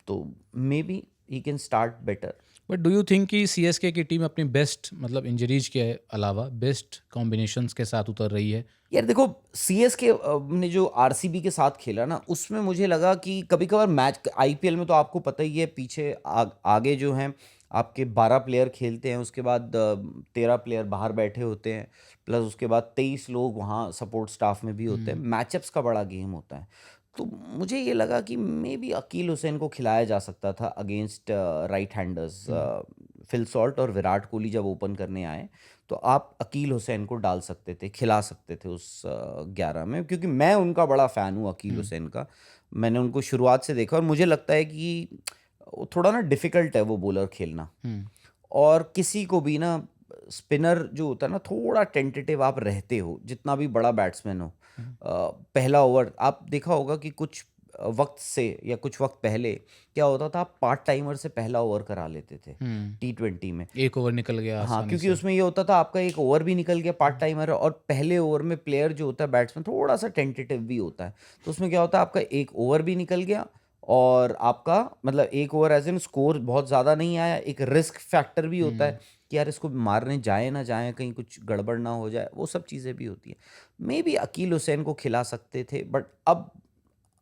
तो may be he can start better. But do you think कि सीएसके की टीम अपनी बेस्ट, मतलब इंजरीज के अलावा बेस्ट कॉम्बिनेशंस के साथ उतर रही है? यार देखो, सीएसके ने जो आरसीबी के साथ खेला ना, उसमें मुझे लगा कि कभी कभार मैच, आईपीएल में तो आपको पता ही है, पीछे आगे जो हैं आपके 12 प्लेयर खेलते हैं, उसके बाद 13 प्लेयर बाहर बैठे होते हैं, प्लस उसके बाद 23 लोग वहाँ सपोर्ट स्टाफ में भी होते हैं। मैचअप्स का बड़ा गेम होता है। तो मुझे ये लगा कि मे बी अकील हुसैन को खिलाया जा सकता था against right handers. Phil Salt और विराट कोहली जब ओपन करने आए, तो आप अकील हुसैन को डाल सकते थे, खिला सकते थे उस 11 में, क्योंकि मैं उनका बड़ा फ़ैन हूँ अकील हुसैन का। मैंने उनको शुरुआत से देखा, और मुझे लगता है कि वो थोड़ा ना डिफ़िकल्ट है वो बॉलर खेलना, और किसी को भी ना स्पिनर जो होता है ना, थोड़ा टेंटेटिव आप रहते हो, जितना भी बड़ा बैट्समैन हो। पहला ओवर आप देखा होगा कि कुछ वक्त से या कुछ वक्त पहले क्या होता था, आप पार्ट टाइमर से पहला ओवर करा लेते थे T20 में। एक ओवर निकल गया हाँ, आसानी क्योंकि से। उसमें ये होता था आपका एक ओवर भी निकल गया पार्ट टाइमर, और पहले ओवर में प्लेयर जो होता है बैट्समैन थोड़ा सा टेंटेटिव भी होता है, तो उसमें क्या होता है, आपका एक ओवर भी निकल गया, और आपका मतलब एक ओवर एज इन स्कोर बहुत ज़्यादा नहीं आया, एक रिस्क फैक्टर भी होता है कि यार इसको मारने जाए ना जाए, कहीं कुछ गड़बड़ ना हो जाए, वो सब चीज़ें भी होती हैं। मे बी अकील हुसैन को खिला सकते थे, बट अब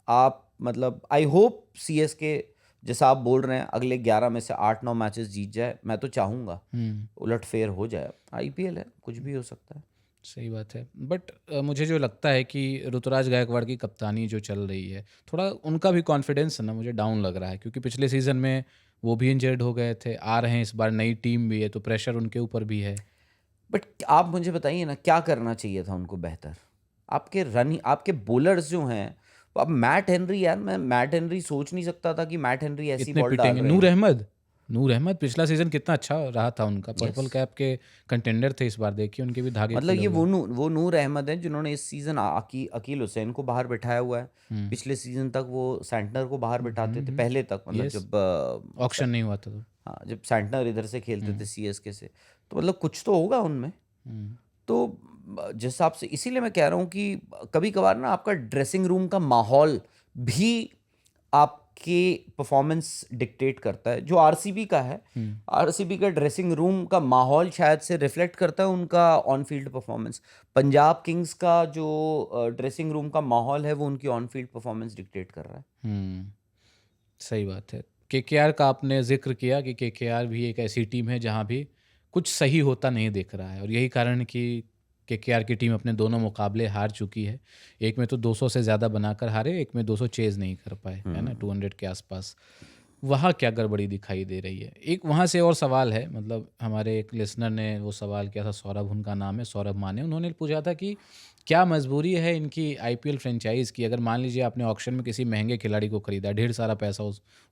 आप मतलब आई होप सीएसके, जैसा आप बोल रहे हैं, अगले 11 में से 8-9 मैचेस जीत जाए। मैं तो चाहूँगा उलटफेर हो जाए, आईपीएल है, कुछ भी हो सकता है। सही बात है। बट मुझे जो लगता है कि ऋतुराज गायकवाड़ की कप्तानी जो चल रही है, थोड़ा उनका भी कॉन्फिडेंस ना मुझे डाउन लग रहा है, क्योंकि पिछले सीजन में वो भी इंजर्ड हो गए थे, आ रहे हैं इस बार, नई टीम भी है, तो प्रेशर उनके ऊपर भी है। बट आप मुझे बताइए ना, क्या करना चाहिए था उनको बेहतर? आपके बॉलर्स जो हैं, अब मैट हेनरी, यार मैं मैट हेनरी सोच नहीं सकता था कि मैट हेनरी ऐसी इतने बॉल डाल पिटेंगे। रहे नूर हैं। अहमद नूर अहमद पिछला सीजन कितना अच्छा रहा था उनका, पर्पल कैप के कंटेंडर थे इस बार, देखिए उनके भी धागे मतलब खुले ये हुए हैं। वो नूर अहमद हैं जिन्होंने इस सीज़न अकील हुसैन को बाहर बिठाया हुआ है। पिछले सीज़न तक वो सैंटनर को बाहर बिठाते थे, पहले तक मतलब यस, जब ऑक्शन नहीं हुआ था तो। हाँ जब सैंटनर इधर से खेलते थे सीएसके से, तो मतलब कुछ तो होगा उनमें। तो जिस हिसाब से, इसीलिए मैं कह रहा हूँ कि कभी कभार ना आपका ड्रेसिंग रूम का माहौल भी आपके परफॉर्मेंस डिक्टेट करता है। जो आरसीबी का है, आरसीबी का ड्रेसिंग रूम का माहौल शायद से रिफ्लेक्ट करता है उनका on field performance. Punjab Kings का जो ड्रेसिंग रूम का माहौल है वो उनकी ऑन फील्ड परफॉर्मेंस डिक्टेट कर रहा है। सही बात है। केकेआर का आपने जिक्र किया कि केकेआर भी एक ऐसी टीम है जहां भी कुछ सही होता नहीं दिख रहा है, और यही कारण है कि केकेआर की टीम अपने दोनों मुकाबले हार चुकी है। एक में तो 200 से ज़्यादा बनाकर हारे, एक में 200 चेज़ नहीं कर पाए, है ना, 200 के आसपास। वहाँ क्या गड़बड़ी दिखाई दे रही है? एक वहाँ से और सवाल है, मतलब हमारे एक लिसनर ने वो सवाल किया था, सौरभ उनका नाम है, सौरभ माने। उन्होंने पूछा था कि क्या मजबूरी है इनकी आईपीएल फ्रेंचाइज की, अगर मान लीजिए आपने ऑक्शन में किसी महंगे खिलाड़ी को खरीदा, ढेर सारा पैसा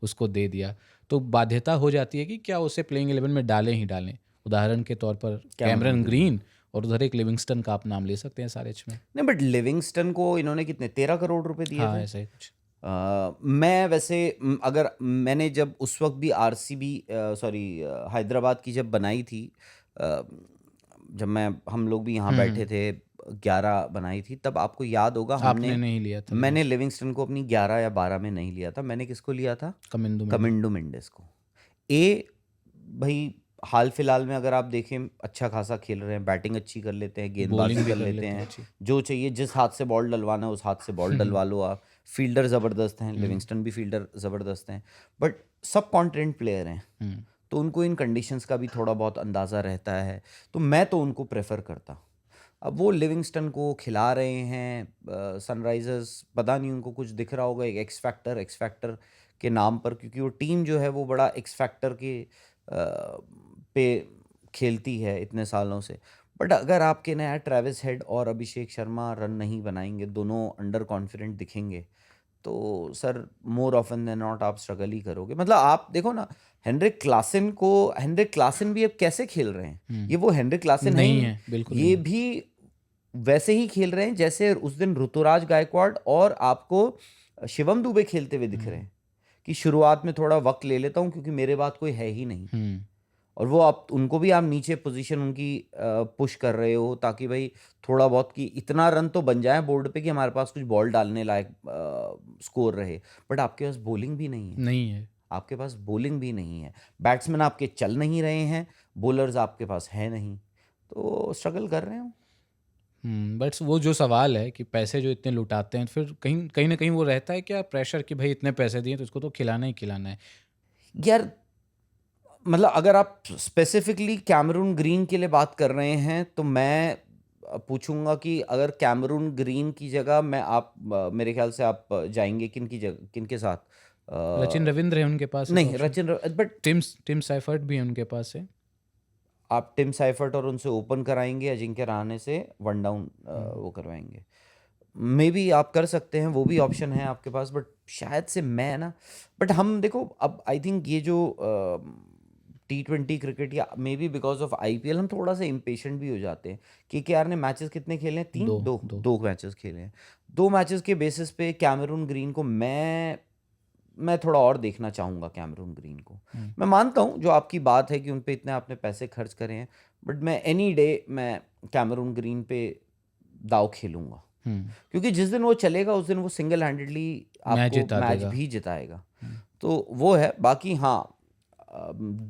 उसको दे दिया, तो बाध्यता हो जाती है कि क्या उसे प्लेइंग 11 में डालें ही डालें? उदाहरण के तौर पर कैमरन ग्रीन, और उधर एक लिविंगस्टन का आप नाम ले सकते हैं सारेच में। नहीं बट लिविंगस्टन को इन्होंने कितने 13 करोड़ रुपए दिए हाँ, थे। ऐसा ही कुछ। मैं वैसे अगर मैंने जब उस वक्त भी आरसीबी सॉरी हैदराबाद की जब बनाई थी, जब हम लोग भी यहाँ बैठे थे, 11 बनाई थी, तब आपको याद होगा आपने नहीं लिया था मैंने लिविंगस्टन को अपनी 11 या 12 में नहीं लिया था। मैंने किसको लिया था? कमिंडो मेंडिस को। भाई हाल फिलहाल में अगर आप देखें अच्छा खासा खेल रहे हैं, बैटिंग अच्छी कर लेते हैं, गेंदबाजी बॉलिंग भी कर कर लेते लेते हैं हैं, अच्छी। जो चाहिए जिस हाथ से बॉल डलवाना है उस हाथ से बॉल डलवा लो आप। फील्डर ज़बरदस्त हैं, लिविंगस्टन भी फील्डर ज़बरदस्त हैं, बट सब कॉन्टिनेंट प्लेयर हैं, तो उनको इन कंडीशंस का भी थोड़ा बहुत अंदाज़ा रहता है, तो मैं तो उनको प्रेफर करता। अब वो लिविंगस्टन को खिला रहे हैं सनराइजर्स, पता नहीं उनको कुछ दिख रहा होगा एक एक्स फैक्टर के नाम पर, क्योंकि वो टीम जो है वो बड़ा एक्स फैक्टर के पे खेलती है इतने सालों से। बट अगर आपके नया ट्रेविस हेड और अभिषेक शर्मा रन नहीं बनाएंगे, दोनों अंडर कॉन्फिडेंट दिखेंगे, तो sir more often than not आप स्ट्रगल ही करोगे। मतलब आप देखो ना, हेनरिक क्लासन भी अब कैसे खेल रहे हैं, ये वो हेनरिक क्लासन नहीं है, बिल्कुल ये नहीं। भी वैसे ही खेल रहे हैं जैसे उस दिन ऋतुराज गायकवाड़ और आपको शिवम दुबे खेलते हुए दिख रहे हैं, कि शुरुआत में थोड़ा वक्त ले लेता हूँ क्योंकि मेरे बाद कोई है ही नहीं। और वो आप उनको भी आप नीचे पोजीशन उनकी पुश कर रहे हो, ताकि भाई थोड़ा बहुत कि इतना रन तो बन जाए बोर्ड पे कि हमारे पास कुछ बॉल डालने लायक स्कोर रहे। बट आपके पास बॉलिंग भी नहीं है, आपके पास बॉलिंग भी नहीं है, बैट्समैन आपके चल नहीं रहे हैं, बॉलर्स आपके पास है नहीं, तो स्ट्रगल कर रहे हो। बट वो जो सवाल है कि पैसे जो इतने लुटाते हैं, फिर कहीं ना कहीं वो रहता है क्या प्रेशर कि भाई इतने पैसे दिए तो इसको तो खिलाना ही खिलाना है। यार मतलब अगर आप स्पेसिफिकली कैमरून ग्रीन के लिए बात कर रहे हैं, तो मैं पूछूंगा कि अगर कैमरून ग्रीन की जगह मेरे ख्याल से आप जाएंगे किनके साथ? रचिन रविंद्र है उनके पास, नहीं बट टिम साइफर्ट भी है उनके पास है। आप टिम साइफर्ट और उनसे ओपन कराएंगे, अजिंक्य रहाणे से वन डाउन वो करवाएंगे, मे बी आप कर सकते हैं, वो भी ऑप्शन है आपके पास। बट शायद से मैं ना, बट हम देखो अब आई थिंक ये जो T20 क्रिकेट या may be because of IPL हम थोड़ा सा इम्पेशेंट भी हो जाते हैं। केकेआर ने मैचेस कितने खेले हैं? दो मैचेस खेले हैं। 2 मैचेस के बेसिस पे कैमरून ग्रीन को मैं थोड़ा और देखना चाहूँगा। कैमरून ग्रीन को मैं मानता हूँ जो आपकी बात है कि उन पे इतने आपने पैसे खर्च करे हैं, बट मैं एनी डे मैं कैमरून ग्रीन पे दाव खेलूंगा, क्योंकि जिस दिन वो चलेगा उस दिन वो सिंगल हैंडेडली आपको मैच भी जिताएगा। तो वो है। बाकी हाँ,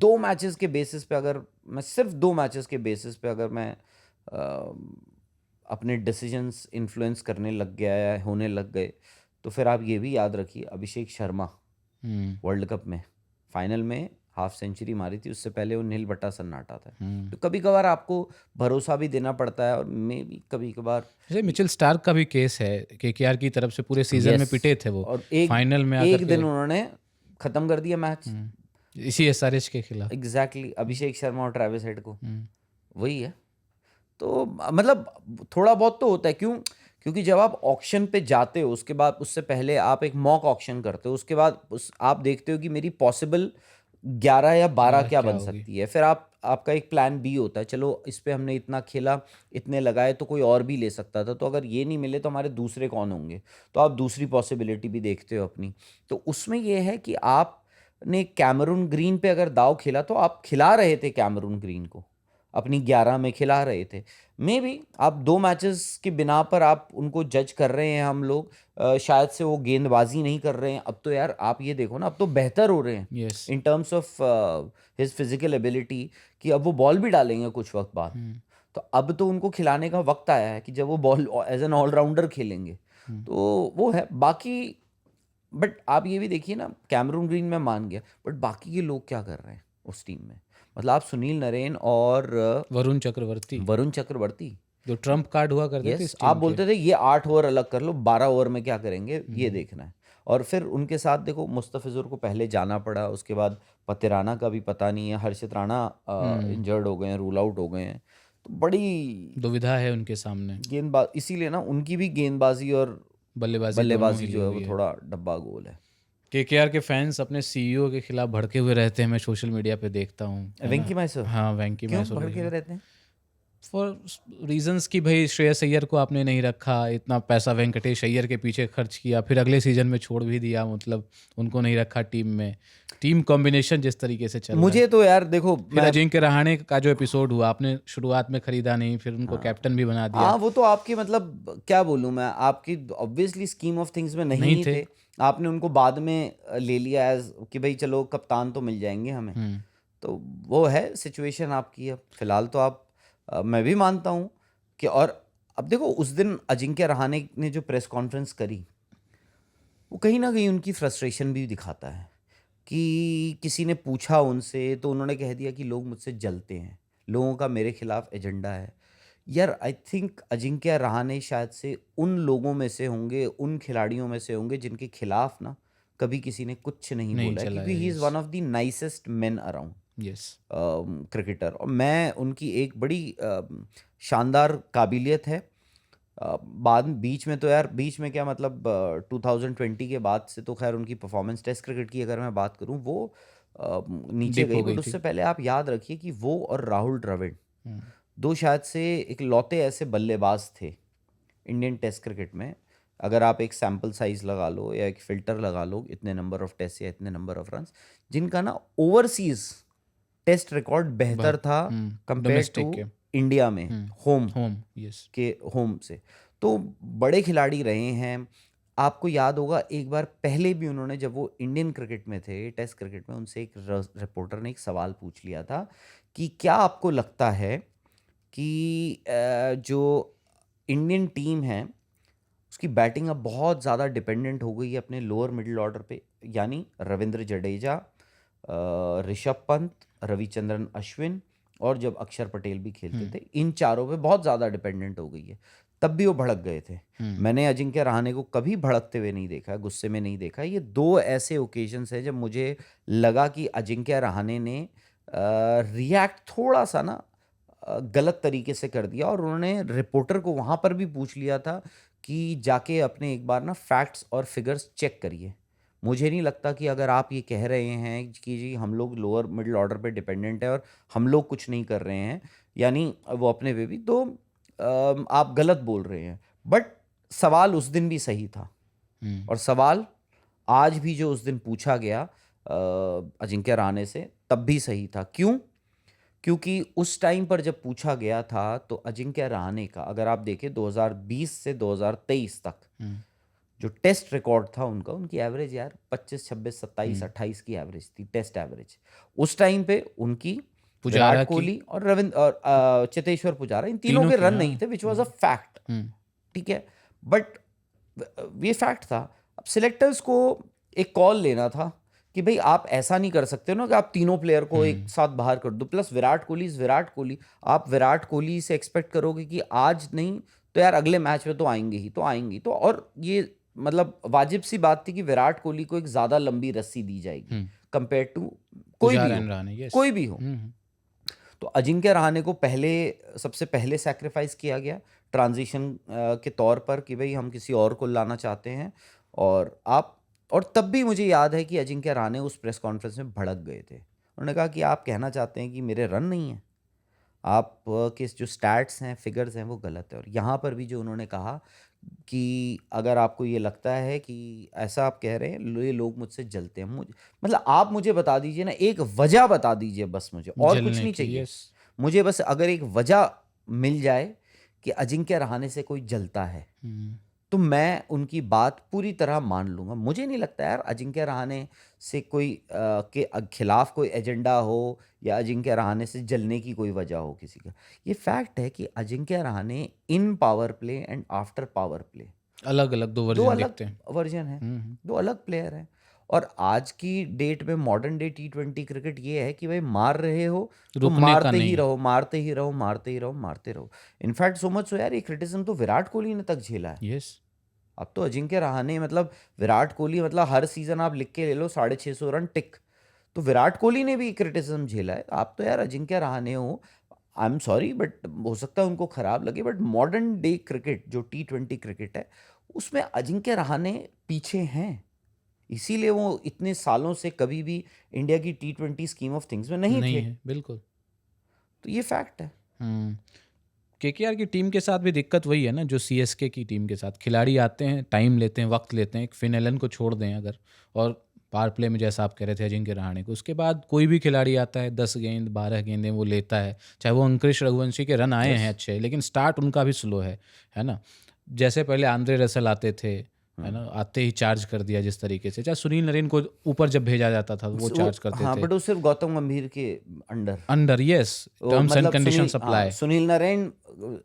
2 मैचेस के बेसिस पे अगर मैं सिर्फ 2 मैचेस के बेसिस पे अगर मैं अपने डिसीजंस इन्फ्लुएंस करने लग गया या होने लग गए, तो फिर आप ये भी याद रखिए, अभिषेक शर्मा वर्ल्ड कप में फाइनल में हाफ सेंचुरी मारी थी, उससे पहले वो नील बट्टा सन्नाटा था। तो कभी कभार आपको भरोसा भी देना पड़ता है, और मे भी कभी कभार जैसे मिचेल स्टार्क का भी केस है, केकेआर की तरफ से पूरे सीजन में पिटे थे वो, और फाइनल में एक दिन उन्होंने खत्म कर दिया मैच इसी एसआरएच के खिलाफ। एग्जैक्टली अभिषेक शर्मा और ट्रेविस हेड को, वही है। तो मतलब थोड़ा बहुत तो होता है, क्योंकि जब आप ऑक्शन पे जाते हो, उसके बाद उससे पहले आप एक मॉक ऑक्शन करते हो, उसके बाद आप देखते हो कि मेरी पॉसिबल 11 या 12 क्या क्या बन होगी? सकती है। फिर आपका एक प्लान बी होता है, चलो इस पे हमने इतना खेला, इतने लगाए तो कोई और भी ले सकता था, तो अगर ये नहीं मिले तो हमारे दूसरे कौन होंगे, तो आप दूसरी पॉसिबिलिटी भी देखते हो अपनी। तो उसमें ये है कि आपने कैमरून ग्रीन पे अगर दाव खेला तो आप खिला रहे थे कैमरून ग्रीन को, अपनी 11 में खिला रहे थे। मे बी आप 2 मैचेस की बिना पर आप उनको जज कर रहे हैं हम लोग, शायद से वो गेंदबाजी नहीं कर रहे हैं। अब तो यार आप ये देखो ना, अब तो बेहतर हो रहे हैं yes. In terms of his physical ability, कि अब वो बॉल भी डालेंगे कुछ वक्त बाद। तो अब तो उनको खिलाने का वक्त आया है कि जब वो बॉल एज एन ऑलराउंडर खेलेंगे। तो वो है बाकी। बट आप ये भी देखिए ना, कैमरून ग्रीन में मान गया, बट बाकी के लोग क्या कर रहे हैं उस टीम में। मतलब आप सुनील नरेन और वरुण चक्रवर्ती वरुण चक्रवर्ती, जो ट्रम्प कार्ड हुआ करते थे यस, इस आप टीम के। बोलते थे ये 8 ओवर अलग कर लो, 12 ओवर में क्या करेंगे ये देखना है। और फिर उनके साथ देखो, मुस्तफिजुर को पहले जाना पड़ा, उसके बाद पतिराना का भी पता नहीं है, हर्षित राणा इंजर्ड हो गए हैं, रूल आउट हो गए हैं। तो बड़ी दुविधा है उनके सामने, गेंदबाज, इसीलिए ना उनकी भी गेंदबाजी और बल्लेबाजी दोनों बल्लेबाजी हिली जो है वो हुई है। थोड़ा डब्बा गोल है। केकेआर के फैंस अपने सीईओ के खिलाफ भड़के हुए रहते हैं, मैं सोशल मीडिया पे देखता हूँ, है ना? वेंकी मैसर हाँ, वेंकी क्यों मैसर भड़के हुए रहते हैं? फॉर रीजंस कि भाई श्रेयस अय्यर को आपने नहीं रखा, इतना पैसा वेंकटेश अय्यर के पीछे खर्च किया, फिर अगले सीजन में छोड़ भी दिया, मतलब उनको नहीं रखा टीम में। टीम कॉम्बिनेशन जिस तरीके से चल रहा है, मुझे तो यार देखो, फिर अजिंक्य रहाणे का जो एपिसोड हुआ, आपने शुरुआत में खरीदा नहीं, फिर उनको कैप्टन भी बना दिया। हाँ वो तो आपकी, मतलब क्या बोलूँ मैं, आपकी ऑब्वियसली स्कीम ऑफ थिंग्स में नहीं नहीं ही थे। आपने उनको बाद में ले लिया एज कि भाई चलो कप्तान तो मिल जाएंगे हमें। तो वो है सिचुएशन आपकी। अब फिलहाल तो आप मैं भी मानता हूँ कि, और अब देखो उस दिन अजिंक्य रहाणे ने जो प्रेस कॉन्फ्रेंस करी, वो कहीं ना कहीं उनकी फ्रस्ट्रेशन भी दिखाता है। कि किसी ने पूछा उनसे तो उन्होंने कह दिया कि लोग मुझसे जलते हैं, लोगों का मेरे खिलाफ एजेंडा है। यार आई थिंक अजिंक्य रहाणे शायद से उन लोगों में से होंगे, उन खिलाड़ियों में से होंगे जिनके खिलाफ ना कभी किसी ने कुछ नहीं नहीं बोला है, चला क्योंकि है, he is yes. One of the nicest main around yes. Cricketer. और मैं उनकी एक बड़ी शानदार काबिलियत है। बाद बीच में तो यार, बीच में क्या मतलब 2020 के बाद से तो खैर उनकी परफॉर्मेंस टेस्ट क्रिकेट की अगर मैं बात करूं वो नीचे डिप हो गई। गई बट थी। उससे पहले आप याद रखिए कि वो और राहुल द्रविड़ दो शायद से इकलौते ऐसे बल्लेबाज थे इंडियन टेस्ट क्रिकेट में, अगर आप एक सैम्पल साइज लगा लो या एक फिल्टर लगा लो, इतने नंबर ऑफ टेस्ट या इतने नंबर ऑफ रन्स, जिनका ना ओवरसीज टेस्ट रिकॉर्ड बेहतर था कंपेयर टू डोमेस्टिक के इंडिया में होम होम, यस। के होम से। तो बड़े खिलाड़ी रहे हैं। आपको याद होगा एक बार पहले भी उन्होंने, जब वो इंडियन क्रिकेट में थे, टेस्ट क्रिकेट में, उनसे एक रिपोर्टर ने एक सवाल पूछ लिया था कि क्या आपको लगता है कि जो इंडियन टीम है उसकी बैटिंग अब बहुत ज़्यादा डिपेंडेंट हो गई है अपने लोअर मिडिल ऑर्डर पे, यानी रविंद्र जडेजा, ऋषभ पंत, रविचंद्रन अश्विन और जब अक्षर पटेल भी खेलते थे, इन चारों पे बहुत ज़्यादा डिपेंडेंट हो गई है। तब भी वो भड़क गए थे। मैंने अजिंक्य रहाणे को कभी भड़कते हुए नहीं देखा, गुस्से में नहीं देखा। ये दो ऐसे ओकेजन्स हैं जब मुझे लगा कि अजिंक्य रहाणे ने रिएक्ट थोड़ा सा ना गलत तरीके से कर दिया, और उन्होंने रिपोर्टर को वहाँ पर भी पूछ लिया था कि जाके अपने एक बार ना फैक्ट्स और फिगर्स चेक करिए। मुझे नहीं लगता कि अगर आप ये कह रहे हैं कि जी हम लोग लोअर मिडिल ऑर्डर पे डिपेंडेंट है और हम लोग कुछ नहीं कर रहे हैं, यानी वो अपने पे भी, तो आप गलत बोल रहे हैं। बट सवाल उस दिन भी सही था, और सवाल आज भी जो उस दिन पूछा गया अजिंक्य रहाणे से, तब भी सही था। क्यों? क्योंकि उस टाइम पर जब पूछा गया था तो अजिंक्य रहाणे का, अगर आप देखें 2020 से 2023 तक जो टेस्ट रिकॉर्ड था उनका, उनकी एवरेज यार 25, 26, 27, 28 की एवरेज थी, टेस्ट एवरेज। उस टाइम पे उनकी पुजारा विराट की, कोहली और रविंद्र और चेतेश्वर पुजारा, इन तीनों के की, रन हाँ। नहीं थे, विच वाज अ फैक्ट। ठीक है, बट ये फैक्ट था। अब सिलेक्टर्स को एक कॉल लेना था कि भाई आप ऐसा नहीं कर सकते ना कि आप तीनों प्लेयर को एक साथ बाहर कर दो, प्लस विराट कोहली इज विराट कोहली। आप विराट कोहली से एक्सपेक्ट करोगे कि आज नहीं तो यार अगले मैच में तो आएंगे ही, तो आएंगी तो, और ये मतलब वाजिब सी बात थी कि विराट कोहली को एक ज्यादा लंबी रस्सी दी जाएगी कंपेयर टू कोई भी हो, कोई भी हो। तो अजिंक्य रहाणे को सबसे पहले सैक्रिफाइस किया गया ट्रांजिशन के तौर पर कि भाई हम किसी और को लाना चाहते हैं। और तब भी मुझे याद है कि अजिंक्य रहाणे उस प्रेस कॉन्फ्रेंस में भड़क गए थे उन्होंने कहा कि आप कहना चाहते हैं कि मेरे रन नहीं हैं, आप के जो स्टैट्स हैं, फिगर्स हैं, वो गलत है। और यहाँ पर भी जो उन्होंने कहा कि अगर आपको ये लगता है कि ऐसा आप कह रहे हैं, ये लोग मुझसे जलते हैं, मतलब आप मुझे बता दीजिए ना, एक वजह बता दीजिए बस मुझे, और कुछ जलने नहीं की, चाहिए यस। मुझे। बस अगर एक वजह मिल जाए कि अजिंक्य रहाणे से कोई जलता है, तो मैं उनकी बात पूरी तरह मान लूंगा। मुझे नहीं लगता यार अजिंक्य रहाणे से कोई के खिलाफ कोई एजेंडा हो, या अजिंक्य रहाणे से जलने की कोई वजह हो किसी का। ये फैक्ट है कि Ajinkya Rahane in power play and after power play अलग अलग दो दो वर्जन अलग दिखते हैं। वर्जन है, दो अलग प्लेयर हैं। और आज की डेट में मॉडर्न डे T20 क्रिकेट ये है कि भाई मार रहे हो तो रुकने का मारते ही नहीं। रहो, मारते ही रहो, मारते ही रहो, मारते रहो। इनफैक्ट सो मच सो यार, ये क्रिटिसिज्म तो विराट कोहली ने तक झेला है। यस। अब तो अजिंक्य रहाणे, मतलब विराट कोहली, मतलब हर सीजन आप लिख के ले लो 650 रन टिक, तो विराट कोहली ने भी क्रिटिसिज्म झेला है। आप तो यार अजिंक्य रहाणे हो, आई एम सॉरी बट हो सकता है उनको खराब लगे, बट मॉडर्न डे क्रिकेट जो T20 क्रिकेट है उसमें अजिंक्य रहाणे पीछे हैं। इसीलिए वो इतने सालों से कभी भी इंडिया की T20 स्कीम ऑफ थिंग्स में नहीं नहीं थे। है, बिल्कुल। तो ये फैक्ट है। केकेआर की टीम के साथ भी दिक्कत वही है ना, जो सीएसके की टीम के साथ। खिलाड़ी आते हैं, टाइम लेते हैं, वक्त लेते हैं। एक फिन एलन को छोड़ दें अगर, और पावर प्ले में जैसा आप कह रहे थे अजिंक्य रहाणे को, उसके बाद कोई भी खिलाड़ी आता है, 10 गेंद 12 गेंदें वो लेता है। चाहे वो अंकुश रघुवंशी के रन आए हैं अच्छे, लेकिन स्टार्ट उनका भी स्लो है ना। जैसे पहले आंद्रे रसल आते थे, है ना, आते ही चार्ज कर दिया जिस तरीके से। चाहे सुनील नरेन को ऊपर जब भेजा जाता था वो चार्ज करते हाँ, थे। बट वो सिर्फ गौतम गंभीर के under yes, terms and condition apply. Sunil Narayan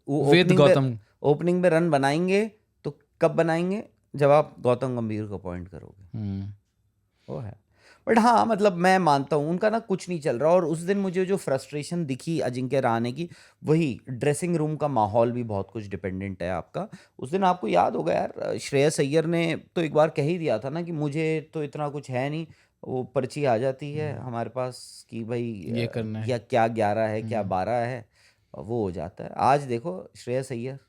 with Gautam. Opening में रन बनाएंगे तो कब बनाएंगे, जब आप गौतम गंभीर को अपॉइंट करोगे। वो है। बट हाँ, मतलब मैं मानता हूँ उनका ना कुछ नहीं चल रहा। और उस दिन मुझे जो फ्रस्ट्रेशन दिखी अजिंक्य रहाणे की, वही ड्रेसिंग रूम का माहौल भी बहुत कुछ डिपेंडेंट है आपका। उस दिन आपको याद होगा यार, श्रेयस अय्यर ने तो एक बार कह ही दिया था ना कि मुझे तो इतना कुछ है नहीं, वो पर्ची आ जाती है हमारे पास कि भाई ये करना है। या क्या 11 है क्या 12 है, वो हो जाता है। आज देखो श्रेयस अय्यर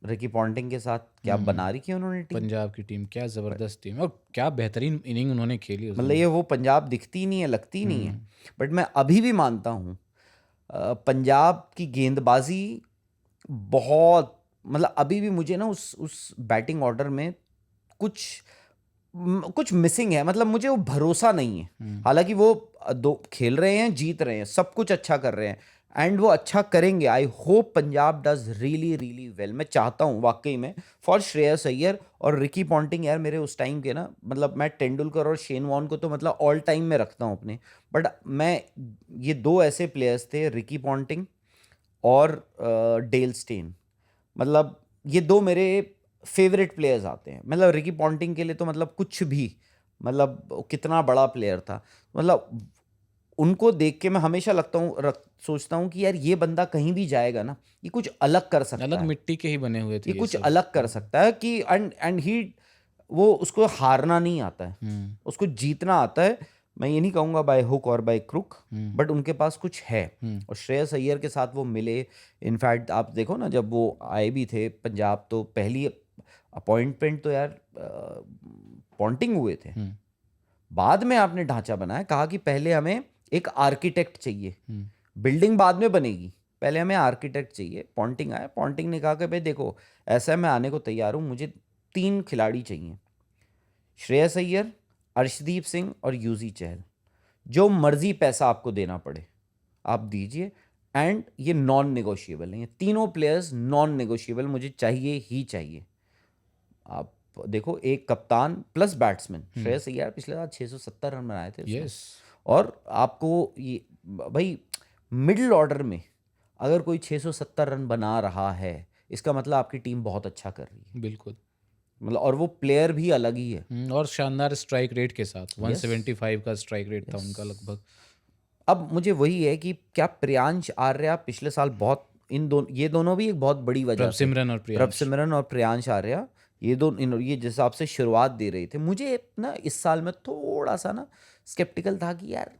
रिकी पॉन्टिंग के साथ क्या बना रखी है उन्होंने टीम। पंजाब की टीम क्या जबरदस्त टीम है, और क्या बेहतरीन इनिंग उन्होंने खेली उस मतलब दिन। ये वो पंजाब दिखती नहीं है, लगती नहीं है। बट मैं अभी भी मानता हूँ पंजाब की गेंदबाजी बहुत, मतलब अभी भी मुझे ना उस बैटिंग ऑर्डर में कुछ मिसिंग है। मतलब मुझे वो भरोसा नहीं है। हालांकि वो दो खेल रहे हैं, जीत रहे हैं, सब कुछ अच्छा कर रहे हैं, एंड वो अच्छा करेंगे। I hope Punjab does really really well. मैं चाहता हूँ वाकई में फॉर श्रेयस अय्यर और रिकी पॉन्टिंग। यार मेरे उस टाइम के ना, मतलब मैं तेंदुलकर और शेन वॉर्न को तो मतलब ऑल टाइम में रखता हूँ अपने, बट मैं ये दो ऐसे प्लेयर्स थे, रिकी पॉन्टिंग और डेल स्टेन, मतलब ये दो मेरे फेवरेट प्लेयर्स आते हैं। मतलब रिकी पॉन्टिंग के लिए तो मतलब कुछ भी, मतलब कितना बड़ा प्लेयर था। मतलब उनको देख के मैं हमेशा सोचता हूँ कि यार ये बंदा कहीं भी जाएगा ना, ये कुछ अलग कर सकता अलग है, मिट्टी के ही बने हुए थे ये कुछ सब। अलग कर सकता है कि एंड ही, वो उसको हारना नहीं आता है, उसको जीतना आता है। मैं ये नहीं कहूँगा बाय हुक और बाय क्रुक, बट उनके पास कुछ है। और श्रेयस अय्यर के साथ वो मिले। इनफैक्ट आप देखो ना, जब वो आए भी थे पंजाब, तो पहली अपॉइंटमेंट तो यार पॉन्टिंग हुए थे। बाद में आपने ढांचा बनाया, कहा कि पहले हमें एक आर्किटेक्ट चाहिए, बिल्डिंग बाद में बनेगी, पहले हमें आर्किटेक्ट चाहिए। पॉन्टिंग आया, पॉन्टिंग ने कहा कि भाई देखो ऐसा है, मैं आने को तैयार हूँ, मुझे 3 खिलाड़ी चाहिए, श्रेयस अय्यर, अर्शदीप सिंह और यूजी चहल। जो मर्जी पैसा आपको देना पड़े आप दीजिए, एंड ये नॉन नेगोशिएबल है। ये तीनों प्लेयर्स नॉन नेगोशिएबल, मुझे चाहिए ही चाहिए। आप देखो, एक कप्तान प्लस बैट्समैन, श्रेयस अय्यर पिछले साल 670 रन बनाए थे उसने। और आपको ये भाई मिडिल ऑर्डर में अगर कोई 670 रन बना रहा है, इसका मतलब आपकी टीम बहुत अच्छा कर रही है। बिल्कुल, मतलब और वो प्लेयर भी अलग ही है। और शानदार स्ट्राइक रेट के साथ 175 का स्ट्राइक रेट था उनका लगभग। अब मुझे वही है कि क्या प्रियांश आर्या पिछले साल बहुत, ये दोनों भी एक बहुत बड़ी वजह थे, प्रभसिमरन और प्रियांश आर्या, ये जिस हिसाब से शुरुआत दे रहे थे। मुझे ना इस साल में थोड़ा सा ना स्केप्टिकल था कि यार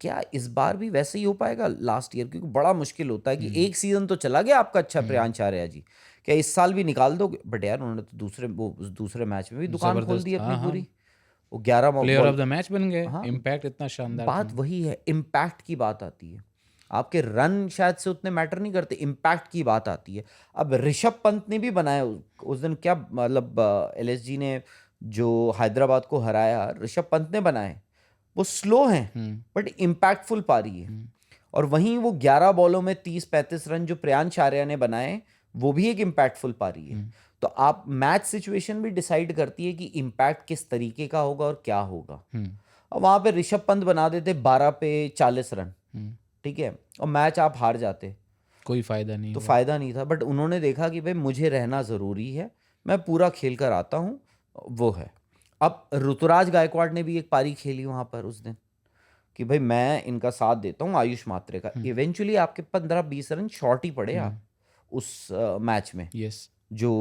क्या इस बार भी वैसे ही हो पाएगा लास्ट ईयर, क्योंकि बड़ा मुश्किल होता है कि एक सीजन तो चला गया आपका अच्छा प्रियांश आर्या जी, क्या इस साल भी निकाल दोगे। बट यार उन्होंने तो दूसरे मैच में भी दुकान खोल दी अपनी पूरी। वो 11 player ball. Of the match बन गए, हाँ, इम्पैक्ट इतना शानदार बात था। वही है, इम्पैक्ट की बात आती है। आपके रन शायद से उतने मैटर नहीं करते, इम्पैक्ट की बात आती है। अब ऋषभ पंत ने भी बनाया उस दिन, क्या मतलब एलएसजी ने जो हैदराबाद को हराया, ऋषभ पंत ने बनाए। वो स्लो हैं हम्म बट इम्पैक्टफुल पारी है। हम्म, और वहीं वो 11 बॉलों में 30-35 रन जो प्रियांश आर्या ने बनाए, वो भी एक इम्पैक्टफुल पारी है। हम्म, तो आप मैच सिचुएशन भी डिसाइड करती है कि इम्पैक्ट किस तरीके का होगा और क्या होगा। हम्म, अब वहां पे ऋषभ पंत बना देते 12 पे 40 रन, हम्म, ठीक है, और मैच आप हार जाते कोई फायदा नहीं तो हुआ। फायदा नहीं था। बट उन्होंने देखा कि भाई मुझे रहना जरूरी है, मैं पूरा खेल कर आता हूँ, वो है। अब ऋतुराज गायकवाड़ ने भी एक पारी खेली वहां पर उस दिन कि भाई मैं इनका साथ देता हूँ, आयुष मात्रे का। इवेंचुअली आपके 15-20 रन शॉर्ट ही पड़े आप उस मैच में, यस। जो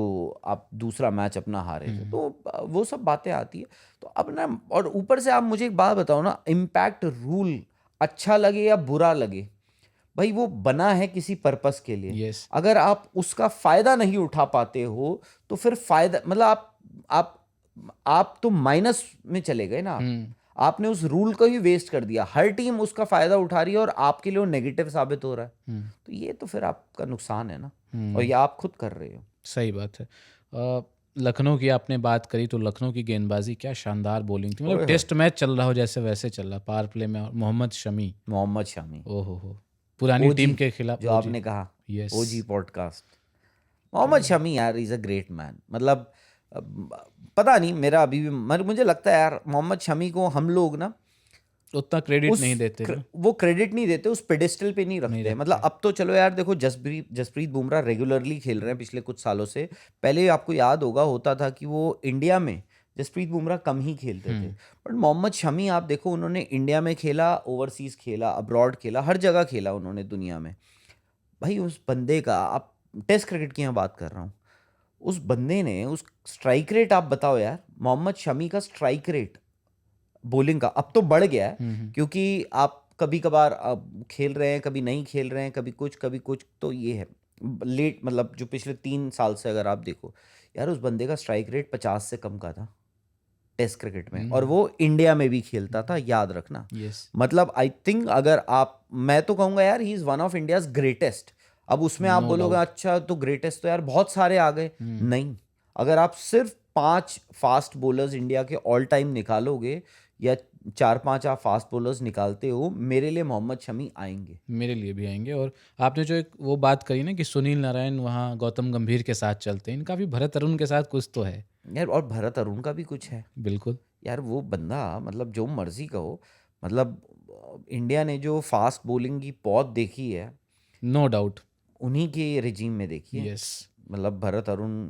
आप दूसरा मैच अपना हारे थे। तो वो सब बातें आती है। तो अब ना, और ऊपर से आप मुझे एक बात बताओ ना, इम्पैक्ट रूल अच्छा लगे या बुरा लगे, भाई वो बना है किसी पर्पस के लिए। यस। अगर आप उसका फायदा नहीं उठा पाते हो तो फिर फायदा मतलब आप आप तो माइनस में चले गए ना। आपने उस रूल को ही वेस्ट कर दिया। हर टीम उसका फायदा उठा रही है और आपके लिए वो नेगेटिव साबित हो रहा है। तो ये तो फिर आपका नुकसान है ना, और ये आप खुद कर रहे हो। सही बात है। लखनऊ की आपने बात करी तो लखनऊ की गेंदबाजी क्या शानदार बॉलिंग थी, मतलब ओए टेस्ट मैच चल रहा हो जैसे वैसे चल रहा, पावर प्ले में। और मोहम्मद शमी, मोहम्मद शमी, ओहो हो, पुरानी ओजी, टीम के खिलाफ जो ओजी। आपने कहा, yes. OG podcast. Mohammed Shami यार इज अ ग्रेट मैन। मतलब पता नहीं, मेरा अभी भी मुझे लगता है यार, मोहम्मद शमी को हम लोग ना उतना क्रेडिट उस नहीं देते ना। वो क्रेडिट नहीं देते, उस पेडिस्टल पे नहीं रखते। मतलब अब तो चलो यार, देखो जसप्रीत बुमराह रेगुलरली खेल रहे हैं पिछले कुछ सालों से। पहले आपको याद होगा, होता था कि वो इंडिया में जसप्रीत बुमराह कम ही खेलते थे। बट मोहम्मद शमी आप देखो, उन्होंने इंडिया में खेला, ओवरसीज खेला, अब्रॉड खेला, हर जगह खेला उन्होंने दुनिया में। भाई उस बंदे का, आप टेस्ट क्रिकेट की मैं बात कर रहा हूँ, उस बंदे ने उस स्ट्राइक रेट, आप बताओ यार, मोहम्मद शमी का स्ट्राइक रेट बॉलिंग का अब तो बढ़ गया है, क्योंकि आप कभी कभार खेल रहे हैं, कभी नहीं खेल रहे हैं, कभी कुछ। तो ये है लेट, मतलब जो पिछले 3 साल से अगर आप देखो यार, उस बंदे का स्ट्राइक रेट 50 से कम का था टेस्ट क्रिकेट में, और वो इंडिया में भी खेलता था, याद रखना। यस। मतलब आई थिंक, अगर आप, मैं तो कहूँगा यार, he is one of India's greatest. अब उसमें आप नो बोलोगे डाउट। अच्छा तो ग्रेटेस्ट तो यार बहुत सारे आ गए, नहीं। अगर आप सिर्फ 5 फास्ट बॉलर्स इंडिया के ऑल टाइम निकालोगे, या 4-5 आप फास्ट बॉलर्स निकालते हो, मेरे लिए मोहम्मद शमी आएंगे। मेरे लिए भी आएंगे। और आपने जो एक वो बात करी ना कि सुनील नारायण वहाँ गौतम गंभीर के साथ चलते हैं, इनका भी भरत अरुण के साथ कुछ तो है। यार और भरत अरुण का भी कुछ है बिल्कुल। यार। वो बंदा, मतलब जो मर्जी कहो, मतलब इंडिया ने जो फास्ट बॉलिंग की पौध देखी है, नो डाउट। उन्हीं के रिजीम में देखी है। यस। मतलब भरत अरुण,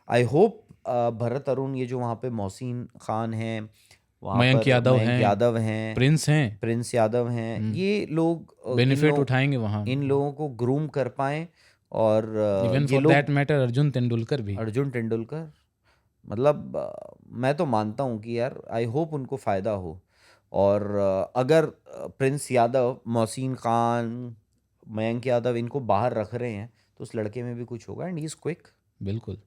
आई होप भरत अरुण, ये जो वहाँ पे मोहसिन खान हैं, वहाँ मयंक पर यादव मयंक हैं, यादव हैं, प्रिंस हैं, प्रिंस यादव हैं, ये लोग बेनिफिट उठाएंगे वहाँ। इन लोगों को ग्रूम कर पाएं। और इवन ये फॉर लोग, दैट मैटर अर्जुन तेंदुलकर भी। अर्जुन तेंदुलकर, मतलब मैं तो मानता हूँ कि यार, आई होप उनको फ़ायदा हो। और अगर प्रिंस यादव, मोहसिन खान, मयंक यादव इनको बाहर रख रहे हैं, तो उस लड़के में भी कुछ होगा। And he is quick. बिल्कुल।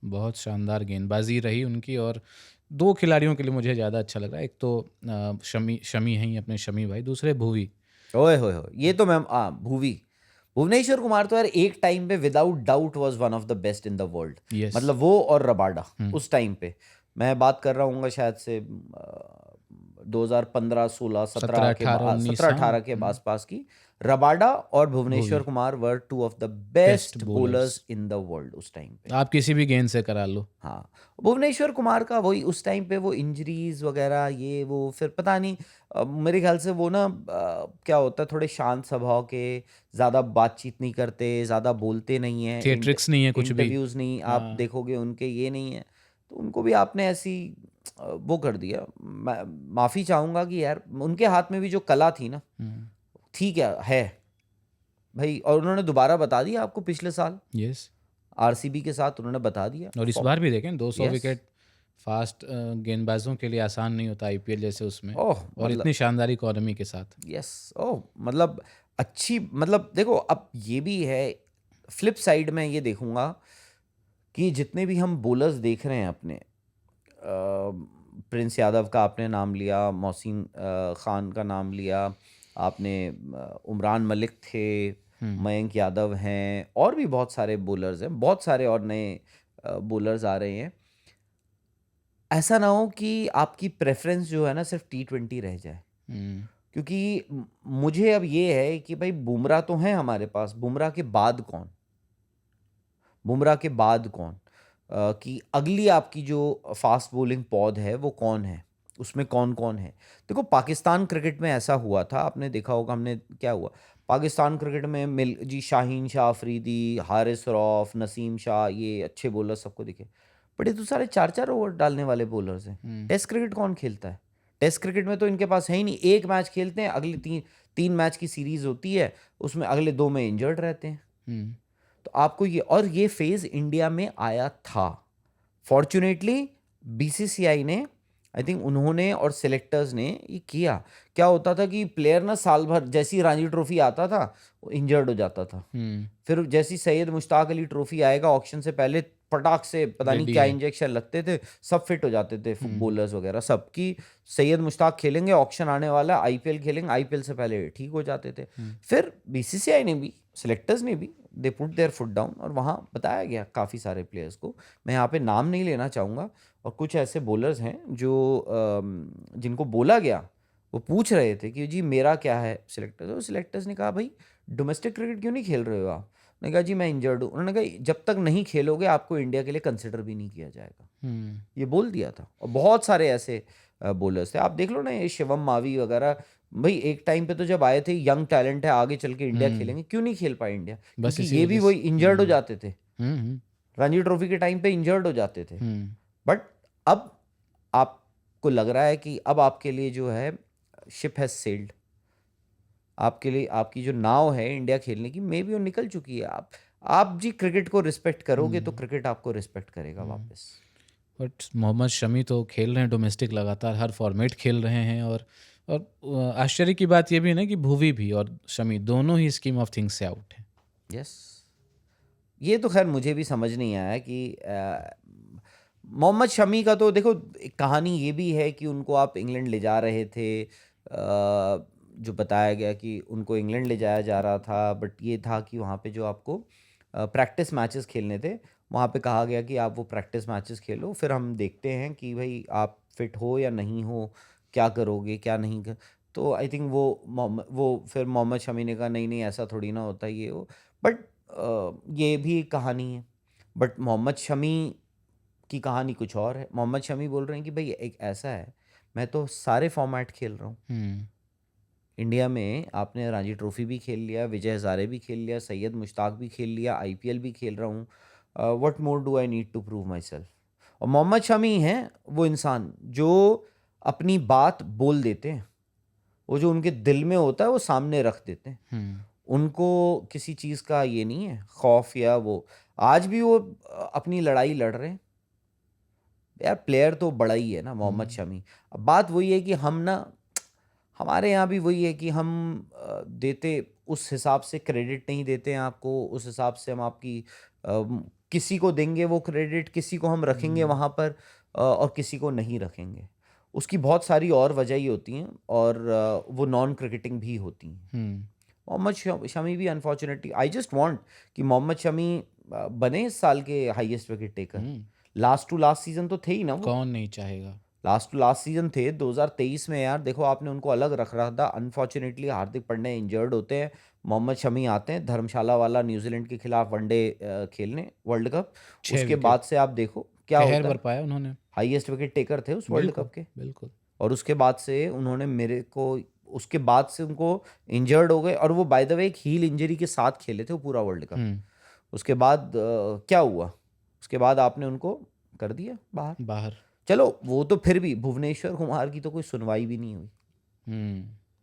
बहुत शानदार गेंदबाजी रही उनकी। और दो खिलाड़ियों के लिए मुझे ज़्यादा अच्छा लग रहा है, एक तो शमी हैं ही अपने शमी भाई, दूसरे भुवी। ओए होए होए, ये तो मैं भुवनेश्वर कुमार तो यार एक टाइम पे without doubt was one of the best in the world. Yes. मतलब वो और रबाडा उस टाइम पे, मैं बात कर रहा हूँ शायद से 2015, 16, 17 के 17, 18 के आसपास की। रबाडा और Bhuvneshwar Kumar were two of the best bowlers in the world उस टाइम पे। आप किसी भी गेंद से करा लो। हाँ, भुवनेश्वर कुमार का वही उस टाइम पे वो इंजरीज वगैरह, ये वो फिर पता नहीं, मेरे ख्याल से वो ना क्या होता है, थोड़े शांत स्वभाव के, ज़्यादा बातचीत नहीं करते, ज़्यादा बोलते नहीं हैं, थिएट्रिक्स नहीं है कुछ भी। इंटरव्यूज़ नहीं आप देखोगे उनके, ये नहीं है। तो उनको भी आपने ऐसी वो कर दिया। माफ़ी चाहूँगा कि यार, उनके हाथ में भी जो कला थी ना, ठीक है भाई। और उन्होंने दोबारा बता दिया आपको पिछले साल यस। आरसीबी के साथ उन्होंने बता दिया। और इस बार भी देखें 200 Yes. विकेट फास्ट गेंदबाजों के लिए आसान नहीं होता आईपीएल जैसे उसमें। ओह, और इतनी शानदार इकोनॉमी के साथ। यस, ओह, मतलब अच्छी, मतलब देखो अब ये भी है, फ्लिप साइड में ये देखूंगा कि जितने भी हम बॉलर्स देख रहे हैं अपने, प्रिंस यादव का आपने नाम लिया, मोहसिन खान का नाम लिया आपने, उमरान मलिक थे, मयंक यादव हैं, और भी बहुत सारे बॉलर्स हैं, बहुत सारे और नए बॉलर्स आ रहे हैं। ऐसा ना हो कि आपकी प्रेफरेंस जो है ना सिर्फ T20 रह जाए, क्योंकि मुझे अब ये है कि भाई बुमराह तो हैं हमारे पास, बुमराह के बाद कौन, बुमराह के बाद कौन, कि अगली आपकी जो फास्ट बॉलिंग पौध है वो कौन है, उसमें कौन कौन है। देखो पाकिस्तान क्रिकेट में ऐसा हुआ था, आपने देखा होगा, हमने क्या हुआ पाकिस्तान क्रिकेट में, मिल जी शाहीन शाह अफरीदी, हारिस रौफ, नसीम शाह, ये अच्छे बॉलर सबको दिखे, बट ये तो सारे 4-4 ओवर डालने वाले बॉलर्स हैं। टेस्ट क्रिकेट कौन खेलता है? टेस्ट क्रिकेट में तो इनके पास है ही नहीं, एक मैच खेलते हैं, अगले तीन मैच की सीरीज होती है, उसमें अगले 2 में इंजर्ड रहते हैं। तो आपको ये फेज इंडिया में आया था। फॉर्चुनेटली बीसीसीआई ने, आई थिंक उन्होंने और सिलेक्टर्स ने ये किया। क्या होता था कि प्लेयर ना साल भर, जैसी रणजी ट्रॉफी आता था वो इंजर्ड हो जाता था, फिर जैसी सैयद मुश्ताक अली ट्रॉफी आएगा ऑक्शन से पहले पटाख से पता नहीं क्या इंजेक्शन लगते थे, सब फिट हो जाते थे फुटबॉलर्स वगैरह सब, की सैयद मुश्ताक खेलेंगे, ऑक्शन आने वाला, आईपीएल खेलेंगे, आईपीएल से पहले ठीक हो जाते थे। फिर बीसीसीआई ने भी, सिलेक्टर्स ने भी, they put there foot down, और वहाँ बताया गया काफ़ी सारे प्लेयर्स को, मैं यहाँ पे नाम नहीं लेना चाहूँगा, और कुछ ऐसे बॉलर्स हैं जो जिनको बोला गया, वो पूछ रहे थे कि जी मेरा क्या है सिलेक्टर्स, तो सिलेक्टर्स ने कहा भाई डोमेस्टिक क्रिकेट क्यों नहीं खेल रहे हो आप? उन्होंने कहा जी मैं इंजर्ड हूँ। उन्होंने कहा जब तक नहीं खेलोगे आपको इंडिया के लिए कंसिडर भी नहीं किया जाएगा, ये बोल दिया था। और बहुत सारे ऐसे बॉलर्स थे, आप देख लो ना, ये शिवम मावी वगैरह, भाई एक टाइम पे तो जब आए थे, यंग टैलेंट है, आगे चल के इंडिया खेलेंगे, क्यों नहीं खेल पाए इंडिया? क्योंकि ये भी वही इंजर्ड हो जाते थे, रणजी ट्रॉफी के टाइम पे इंजर्ड हो जाते थे। बट अब आपको लग रहा है कि अब आपके लिए जो है शिप हैज सेल्ड, आपके लिए आपकी जो नाव है इंडिया खेलने की, मे बी वो निकल चुकी है। आप जी क्रिकेट को रिस्पेक्ट करोगे तो क्रिकेट आपको रिस्पेक्ट करेगा वापस। बट मोहम्मद शमी तो खेल रहे हैं डोमेस्टिक, लगातार हर फॉर्मेट खेल रहे हैं, और आश्चर्य की बात ये भी है ना कि भुवी भी और शमी दोनों ही स्कीम ऑफ थिंग्स से आउट हैं। यस, ये तो खैर मुझे भी समझ नहीं आया कि मोहम्मद शमी का तो देखो, एक कहानी ये भी है कि उनको आप इंग्लैंड ले जा रहे थे, जो बताया गया कि उनको इंग्लैंड ले जाया जा रहा था, बट ये था कि वहाँ पे जो आपको प्रैक्टिस मैचेस खेलने थे, वहाँ पे कहा गया कि आप वो प्रैक्टिस मैचेस खेलो, फिर हम देखते हैं कि भाई आप फिट हो या नहीं हो, क्या करोगे क्या नहीं कर। तो आई थिंक वो फिर मोहम्मद शमी ने कहा नहीं नहीं ऐसा थोड़ी ना होता ये वो, बट ये भी एक कहानी है। बट मोहम्मद शमी की कहानी कुछ और है। मोहम्मद शमी बोल रहे हैं कि भाई एक ऐसा है, मैं तो सारे फॉर्मेट खेल रहा हूँ इंडिया में, आपने रणजी ट्रॉफी भी खेल लिया, विजय हजारे भी खेल लिया, सैयद मुश्ताक भी खेल लिया, आईपीएल भी खेल रहा हूँ, what more do I need to prove myself. और मोहम्मद शमी हैं वो इंसान जो अपनी बात बोल देते हैं, वो जो उनके दिल में होता है वो सामने रख देते हैं, उनको किसी चीज़ का ये नहीं है खौफ या वो, आज भी वो अपनी लड़ाई लड़ रहे हैं। यार प्लेयर तो बड़ा ही है ना मोहम्मद शमी। अब बात वही है कि हम ना, हमारे यहाँ भी वही है कि हम देते उस हिसाब से क्रेडिट नहीं देते हैं आपको, उस हिसाब से हम आपकी किसी को देंगे वो क्रेडिट, किसी को हम रखेंगे वहाँ पर और किसी को नहीं रखेंगे। उसकी बहुत सारी और वजह ही होती हैं, और वो नॉन क्रिकेटिंग भी होती हैं। मोहम्मद शमी भी अनफॉर्चुनेटली, आई जस्ट वांट कि मोहम्मद शमी बने इस साल के highest wicket taker. Last to last season तो थे ही ना वो, कौन नहीं चाहेगा। लास्ट टू लास्ट सीजन थे 2023 में। यार देखो आपने उनको अलग रख रहा था, अनफॉर्चुनेटली हार्दिक पांड्या इंजर्ड होते हैं, मोहम्मद शमी आते हैं, धर्मशाला वाला न्यूजीलैंड के खिलाफ वनडे खेलने वर्ल्ड कप, उसके बाद से आप देखो क्या कहर होता है, बरपाया उन्होंने, हाईएस्ट विकेट टेकर थे उस वर्ल्ड कप के। बिल्कुल। और उसके बाद से उन्होंने मेरे को, उसके बाद से उनको इंजर्ड हो गए, और वो बाय द वे एक हील इंजरी के साथ खेले थे वो पूरा वर्ल्ड कप। उसके बाद क्या हुआ, उसके बाद आपने उनको कर दिया बाहर। चलो वो तो फिर भी भुवनेश्वर कुमार की तो कोई सुनवाई भी नहीं हुई।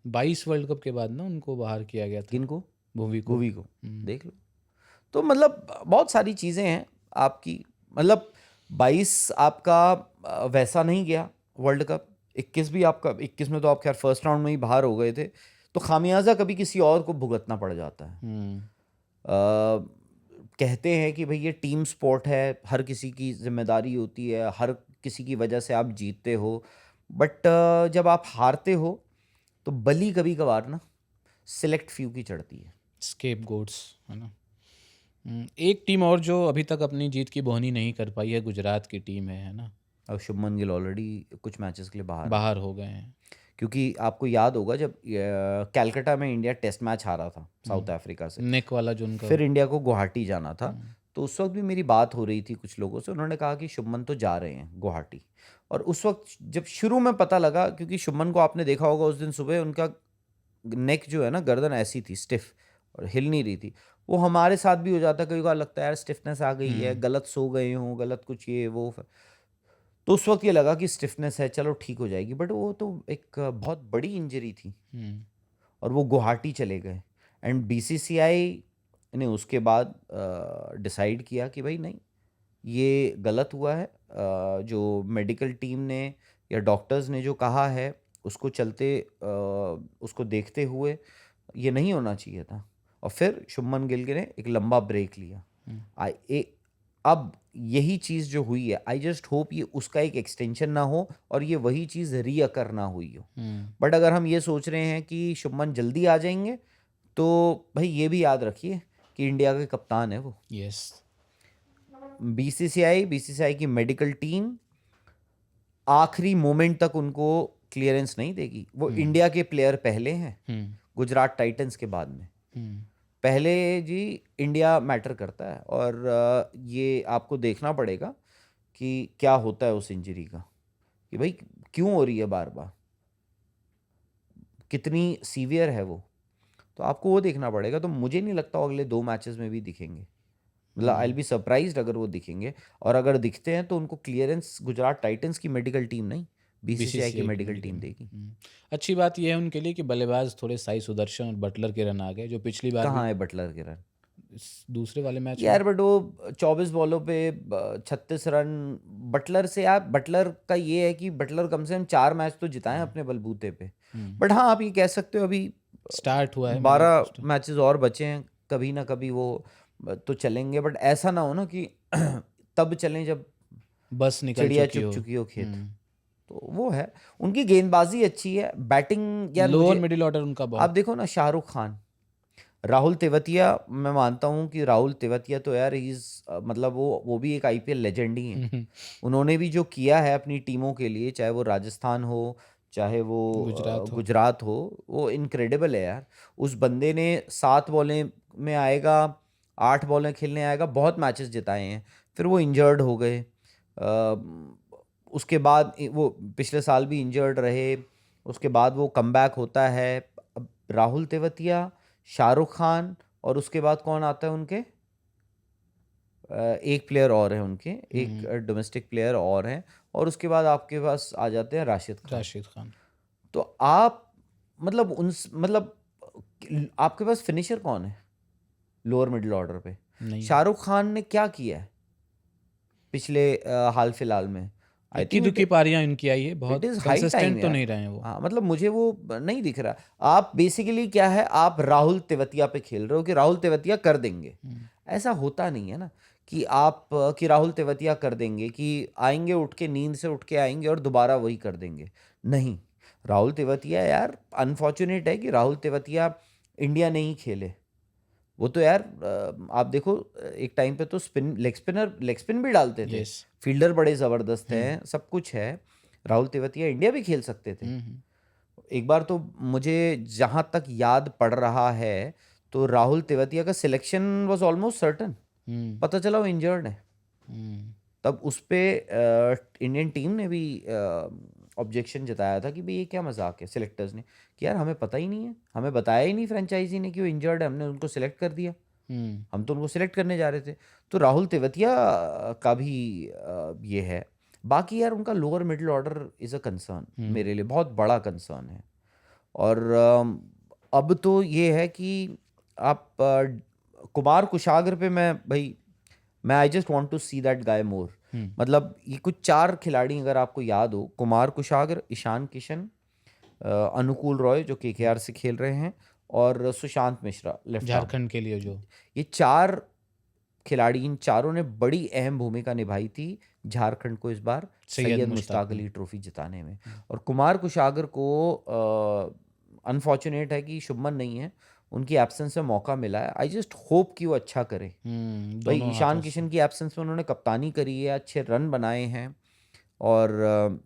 22 वर्ल्ड कप के बाद ना उनको बाहर किया गया था। किनको? भुवी को। देख लो। तो मतलब बहुत सारी चीज़ें हैं आपकी, मतलब 22 आपका वैसा नहीं गया वर्ल्ड कप, 21 भी आपका, 21 में तो आप खैर फर्स्ट राउंड में ही बाहर हो गए थे, तो खामियाजा कभी किसी और को भुगतना पड़ जाता है। कहते हैं कि भाई ये टीम स्पोर्ट है, हर किसी की जिम्मेदारी होती है, हर किसी की वजह से आप जीतते हो, बट जब आप हारते हो तो बलि कभी कभार ना सिलेक्ट फ्यू की चढ़ती है। स्केपगोट्स, है ना। एक टीम और जो अभी तक अपनी जीत की बोहनी नहीं कर पाई है, गुजरात की टीम है ना। और शुभमन गिल ऑलरेडी कुछ मैचेस के लिए बाहर है, बाहर हो गए हैं। क्योंकि आपको याद होगा जब कैलकाटा में इंडिया टेस्ट मैच हारा था साउथ अफ्रीका से, नेक वाला जो उनका। फिर इंडिया को गुवाहाटी जाना था, तो उस वक्त भी मेरी बात हो रही थी कुछ लोगों से, उन्होंने कहा कि शुभमन तो जा रहे हैं गुवाहाटी। और उस वक्त जब शुरू में पता लगा, क्योंकि शुभमन को आपने देखा होगा उस दिन सुबह उनका नेक जो है ना, गर्दन ऐसी थी स्टिफ और हिल नहीं रही थी। वो हमारे साथ भी हो जाता है, कई बार लगता है यार स्टिफनेस आ गई है, गलत सो गए हों, गलत कुछ ये वो, तो उस वक्त ये लगा कि स्टिफनेस है, चलो ठीक हो जाएगी, बट वो तो एक बहुत बड़ी इंजरी थी और वो गुवाहाटी चले गए। एंड बीसीसीआई ने उसके बाद डिसाइड किया कि भाई नहीं, ये गलत हुआ है, जो मेडिकल टीम ने या डॉक्टर्स ने जो कहा है उसको चलते उसको देखते हुए ये नहीं होना चाहिए था। और फिर शुभमन गिल ने एक लंबा ब्रेक लिया। अब यही चीज़ जो हुई है, आई जस्ट होप ये उसका एक एक्सटेंशन ना हो और ये वही चीज़ रीअकर ना हुई हो। बट अगर हम ये सोच रहे हैं कि शुभमन जल्दी आ जाएंगे, तो भाई ये भी याद रखिए कि इंडिया के कप्तान है वो। यस। बीसीसीआई की मेडिकल टीम आखिरी मोमेंट तक उनको क्लियरेंस नहीं देगी। वो इंडिया के प्लेयर पहले हैं, गुजरात टाइटंस के बाद में पहले जी इंडिया मैटर करता है। और ये आपको देखना पड़ेगा कि क्या होता है उस इंजरी का, कि भाई क्यों हो रही है बार बार, कितनी सीवियर है वो, तो आपको वो देखना पड़ेगा। तो मुझे नहीं लगता अगले 2 मैचेस में भी दिखेंगे, मतलब आई विल बी सरप्राइज्ड अगर वो दिखेंगे। और अगर दिखते हैं तो उनको क्लियरेंस गुजरात टाइटंस की मेडिकल टीम नहीं, बीसीसीआई की मेडिकल टीम देगी। अच्छी बात यह है उनके लिए कि बल्लेबाज थोड़े साई सुदर्शन और बटलर के रन आ गए, जो पिछली बार कहाँ है बटलर के रन दूसरे वाले मैच यार? बट वो 24 बॉलों पे 36 रन बटलर से। आप बटलर का ये है कि बटलर कम से कम 4 मैच तो जिताएं अपने बलबूते पे। बट हाँ, आप ये कह सकते हो अभी स्टार्ट हुआ है, 12 मैचेस और बचे हैं, कभी ना कभी वो तो चलेंगे। बट ऐसा ना हो ना कि तब चलें जब बस निकल चिड़िया चुकी चुग हो। चुकी हो खेत। तो वो है, उनकी गेंदबाजी अच्छी है, बैटिंग यार लोअर मिडिल ऑर्डर उनका आप बहुत। देखो ना, शाहरुख खान, राहुल तेवतिया, मैं मानता हूँ कि राहुल तेवतिया तो यार मतलब वो भी एक आईपीएल लेजेंड ही है। उन्होंने भी जो किया है अपनी टीमों के लिए, चाहे वो राजस्थान हो चाहे वो गुजरात हो, वो इनक्रेडिबल है यार। उस बंदे ने 7 बॉलें में आएगा, 8 बॉलें खेलने आएगा, बहुत मैचेस जिताए हैं। फिर वो इंजर्ड हो गए, उसके बाद वो पिछले साल भी इंजर्ड रहे, उसके बाद वो कमबैक होता है। अब राहुल तेवतिया, शाहरुख खान, और उसके बाद कौन आता है उनके, एक प्लेयर और है उनके, एक डोमेस्टिक प्लेयर और है, और उसके बाद आपके पास आ जाते हैं राशिद खान। तो आप मतलब आपके पास फिनिशर कौन है लोअर मिडिल ऑर्डर पे? शाहरुख खान ने क्या किया है पिछले हाल फिलहाल में? इक्की दुक्की पारियां इनकी आई है, बहुत कंसिस्टेंट तो नहीं रहे हैं वो। हाँ, मतलब मुझे वो नहीं दिख रहा। आप बेसिकली क्या है, आप राहुल तेवतिया पे खेल रहे हो कि राहुल तेवतिया कर देंगे। ऐसा होता नहीं है ना कि आप कि राहुल तेवतिया कर देंगे, कि आएंगे उठ के, नींद से उठ के आएंगे और दोबारा वही कर देंगे। नहीं, राहुल तेवतिया यार, अनफॉर्चुनेट है कि राहुल तेवतिया इंडिया नहीं खेले। वो तो यार आप देखो एक टाइम पे तो लेग स्पिन भी डालते थे, फील्डर बड़े ज़बरदस्त हैं, सब कुछ है। राहुल तेवतिया इंडिया भी खेल सकते थे। एक बार तो मुझे जहाँ तक याद पड़ रहा है, तो राहुल तेवतिया का सिलेक्शन वाज ऑलमोस्ट सर्टन, पता चला वो इंजर्ड है। तब उस पर इंडियन टीम ने भी ऑब्जेक्शन जताया था कि भाई ये क्या मजाक है, सिलेक्टर्स ने, कि यार हमें पता ही नहीं है, हमें बताया ही नहीं फ्रेंचाइजी ने कि वो इंजर्ड है, हमने उनको सिलेक्ट कर दिया, हम तो उनको सिलेक्ट करने जा रहे थे। तो राहुल तेवतिया का भी ये है। बाकी यार उनका lower middle order is a concern, मेरे लिए बहुत बड़ा कंसर्न है। और अब तो ये है कि आप कुमार कुशागर पे मैं I just want to see that guy more. मतलब ये कुछ 4 खिलाड़ी अगर आपको याद हो, कुमार कुशागर, ईशान किशन, अनुकूल रॉय जो केकेआर से खेल रहे हैं, और सुशांत मिश्रा लेफ्ट झारखंड के लिए, जो ये 4 खिलाड़ी, इन चारों ने बड़ी अहम भूमिका निभाई थी झारखंड को इस बार सैयद मुश्ताक अली ट्रॉफी जिताने में। और कुमार कुशागर को अनफॉर्चुनेट है कि शुभमन नहीं है, उनकी एब्सेंस में मौका मिला है। आई जस्ट होप कि वो अच्छा करे। भाई दोनों ईशान हाथों से किशन की एब्सेंस में उन्होंने कप्तानी करी है, अच्छे रन बनाए हैं। और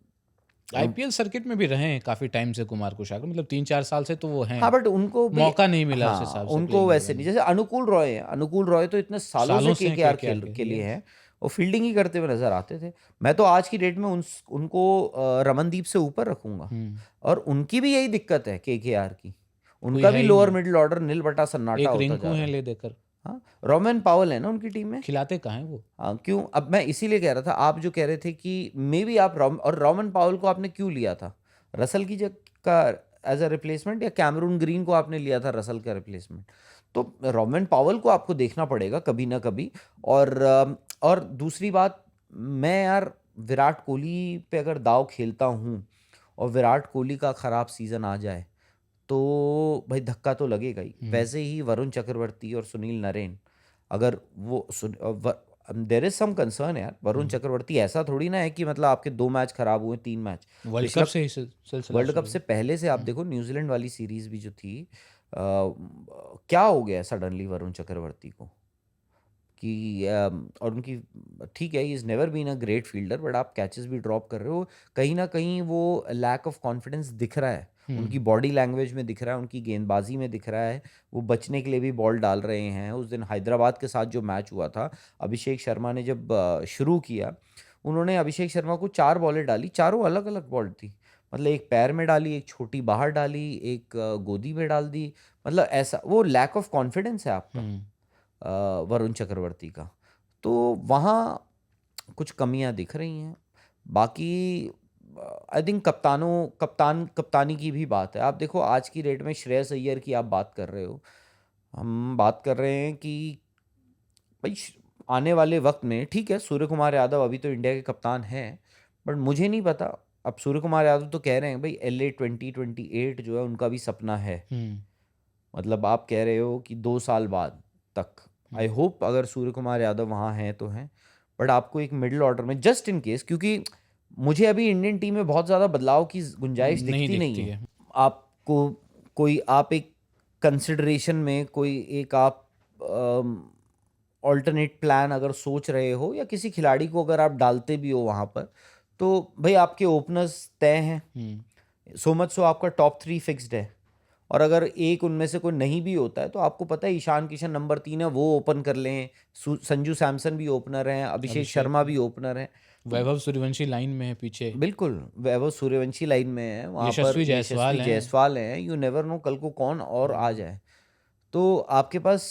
आईपीएल सर्किट में भी रहे हैं काफी टाइम से कुमार कुशागर, मतलब 3-4 साल से तो वो हैं। हाँ, बट उनको भी मौका नहीं मिला उस हाँ हिसाब से उनको प्लेइंग वैसे 11 नहीं, में। जैसे अनुकूल रॉय है। अनुकूल रॉय तो इतने सालों से सालों से केकेआर केकेआर के लिए yes। हैं, वो फील्डिंग ही करते हुए नजर आते थे। मैं तो आज की डेट में उनको रमनदीप से ऊपर रखूंगा। और उनकी भी यही दिक्कत है केकेआर की, कोई उनका है भी ही लोअर नहीं, मिडिल ऑर्डर नील बटा सन्नाटा एक होता रिंकू जा रहा हैं है। ले देकर, हाँ, रोमन पावल है ना उनकी टीम में। खिलाते कहाँ हैं वो। हाँ, क्यों? अब मैं इसीलिए कह रहा था, आप जो कह रहे थे कि मे बी आप और रोमन पावल को आपने क्यों लिया था रसल की जगह का एज अ रिप्लेसमेंट, या कैमरून ग्रीन को आपने लिया था रसल का रिप्लेसमेंट? तो रोमन पावल को आपको देखना पड़ेगा कभी ना कभी। और दूसरी बात, मैं यार विराट कोहली पे अगर दाव खेलता हूँ और विराट कोहली का खराब सीजन आ जाए तो भाई धक्का तो लगेगा ही। वैसे ही वरुण चक्रवर्ती और सुनील नरेन, अगर वो देर इज सम कंसर्न यार। वरुण चक्रवर्ती ऐसा थोड़ी ना है कि मतलब आपके 2 मैच खराब हुए, 3 मैच। वर्ल्ड कप से ही सिलसिला वर्ल्ड कप शुरू से पहले से आप देखो, न्यूजीलैंड वाली सीरीज भी जो थी, क्या हो गया सडनली वरुण चक्रवर्ती को कि और उनकी, ठीक है, is never been a great fielder, but आप कैचेस भी ड्रॉप कर रहे हो। कहीं ना कहीं वो लैक ऑफ कॉन्फिडेंस दिख रहा है, उनकी बॉडी लैंग्वेज में दिख रहा है, उनकी गेंदबाजी में दिख रहा है। वो बचने के लिए भी बॉल डाल रहे हैं। उस दिन हैदराबाद के साथ जो मैच हुआ था, अभिषेक शर्मा ने जब शुरू किया, उन्होंने अभिषेक शर्मा को 4 बॉलें डाली, चारों अलग अलग बॉल थी। मतलब एक पैर में डाली, एक छोटी बाहर डाली, एक गोदी में डाल दी। मतलब ऐसा वो लैक ऑफ कॉन्फिडेंस है आपका वरुण चक्रवर्ती का। तो वहाँ कुछ कमियां दिख रही हैं। बाकी आई थिंक कप्तानी की भी बात है। आप देखो आज की डेट में श्रेयस अय्यर की आप बात कर रहे हो, हम बात कर रहे हैं कि भाई आने वाले वक्त में, ठीक है, सूर्य कुमार यादव अभी तो इंडिया के कप्तान हैं, बट मुझे नहीं पता। अब सूर्य कुमार यादव तो कह रहे हैं भाई LA 2028 जो है उनका भी सपना है। मतलब आप कह रहे हो कि 2 साल बाद तक, आई होप अगर सूर्य कुमार यादव वहाँ हैं तो हैं, बट आपको एक मिडिल ऑर्डर में जस्ट इन केस, क्योंकि मुझे अभी इंडियन टीम में बहुत ज़्यादा बदलाव की गुंजाइश दिखती नहीं है। आपको कोई, आप एक कंसिडरेशन में कोई एक आप ऑल्टरनेट प्लान अगर सोच रहे हो, या किसी खिलाड़ी को अगर आप डालते भी हो वहाँ पर, तो भाई आपके ओपनर्स तय हैं। सो मच सो आपका टॉप 3 फिक्स्ड है। और अगर एक उनमें से कोई नहीं भी होता है तो आपको पता है ईशान किशन नंबर 3 है, वो ओपन कर लें। संजू सैमसन भी ओपनर हैं, अभिषेक शर्मा भी ओपनर हैं, वैभव सूर्यवंशी लाइन में है पीछे। बिल्कुल, वैभव सूर्यवंशी लाइन में है, वहाँ पर यशस्वी जायसवाल हैं। यू नेवर नो कल को कौन और आ जाए। तो आपके पास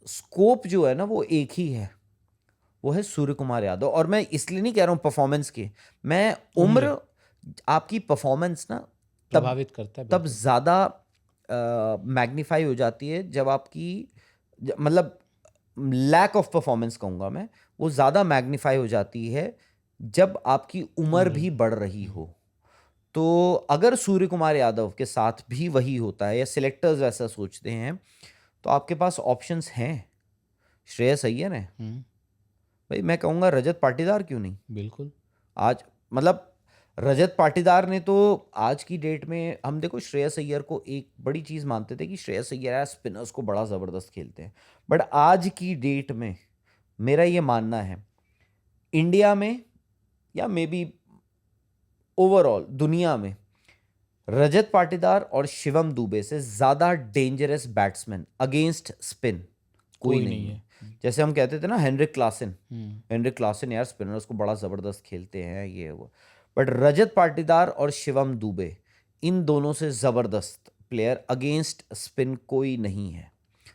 स्कोप जो है ना वो एक ही है, वो है सूर्य कुमार यादव। और मैं इसलिए नहीं कह रहा हूँ परफॉर्मेंस की, मैं उम्र आपकी परफॉर्मेंस ना प्रभावित करता है, तब ज़्यादा मैग्नीफाई हो जाती है जब आपकी, मतलब लैक ऑफ परफॉर्मेंस कहूँगा मैं, वो ज़्यादा मैग्नीफाई हो जाती है जब आपकी उम्र भी बढ़ रही हो। तो अगर सूर्य कुमार यादव के साथ भी वही होता है, या सिलेक्टर्स ऐसा सोचते हैं, तो आपके पास ऑप्शंस हैं। श्रेयस अय्यर है भाई, मैं कहूँगा रजत पाटीदार क्यों नहीं। बिल्कुल, आज मतलब रजत पाटीदार ने तो आज की डेट में, हम देखो श्रेयस अय्यर को एक बड़ी चीज़ मानते थे कि श्रेयस अय्यर यार स्पिनर्स को बड़ा ज़बरदस्त खेलते हैं, बट आज की डेट में मेरा ये मानना है इंडिया में, या मे बी ओवरऑल दुनिया में, रजत पाटीदार और शिवम दुबे से ज़्यादा डेंजरस बैट्समैन अगेंस्ट स्पिन कोई नहीं है। जैसे हम कहते थे ना हेनरिक क्लासन यार स्पिनर्स को बड़ा ज़बरदस्त खेलते हैं, ये वो, बट रजत पाटीदार और शिवम दुबे, इन दोनों से ज़बरदस्त प्लेयर अगेंस्ट स्पिन कोई नहीं है।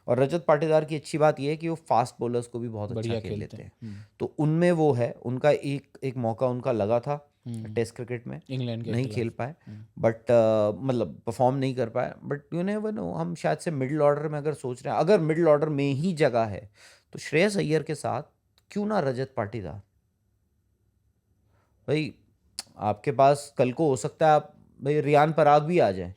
और रजत पाटीदार की अच्छी बात यह है कि वो फास्ट बॉलर्स को भी बहुत अच्छा खेल लेते हैं। तो उनमें वो है, उनका एक मौका उनका लगा था टेस्ट क्रिकेट में, इंग्लैंड के नहीं खेल पाए, बट मतलब परफॉर्म नहीं कर पाए। बट यू नेवर नो, हम शायद से मिडिल ऑर्डर में अगर सोच रहे हैं, अगर मिडिल ऑर्डर में ही जगह है, तो श्रेयस अय्यर के साथ क्यों ना रजत पाटीदार। भाई आपके पास कल को हो सकता है आप भाई रियान पराग भी आ जाए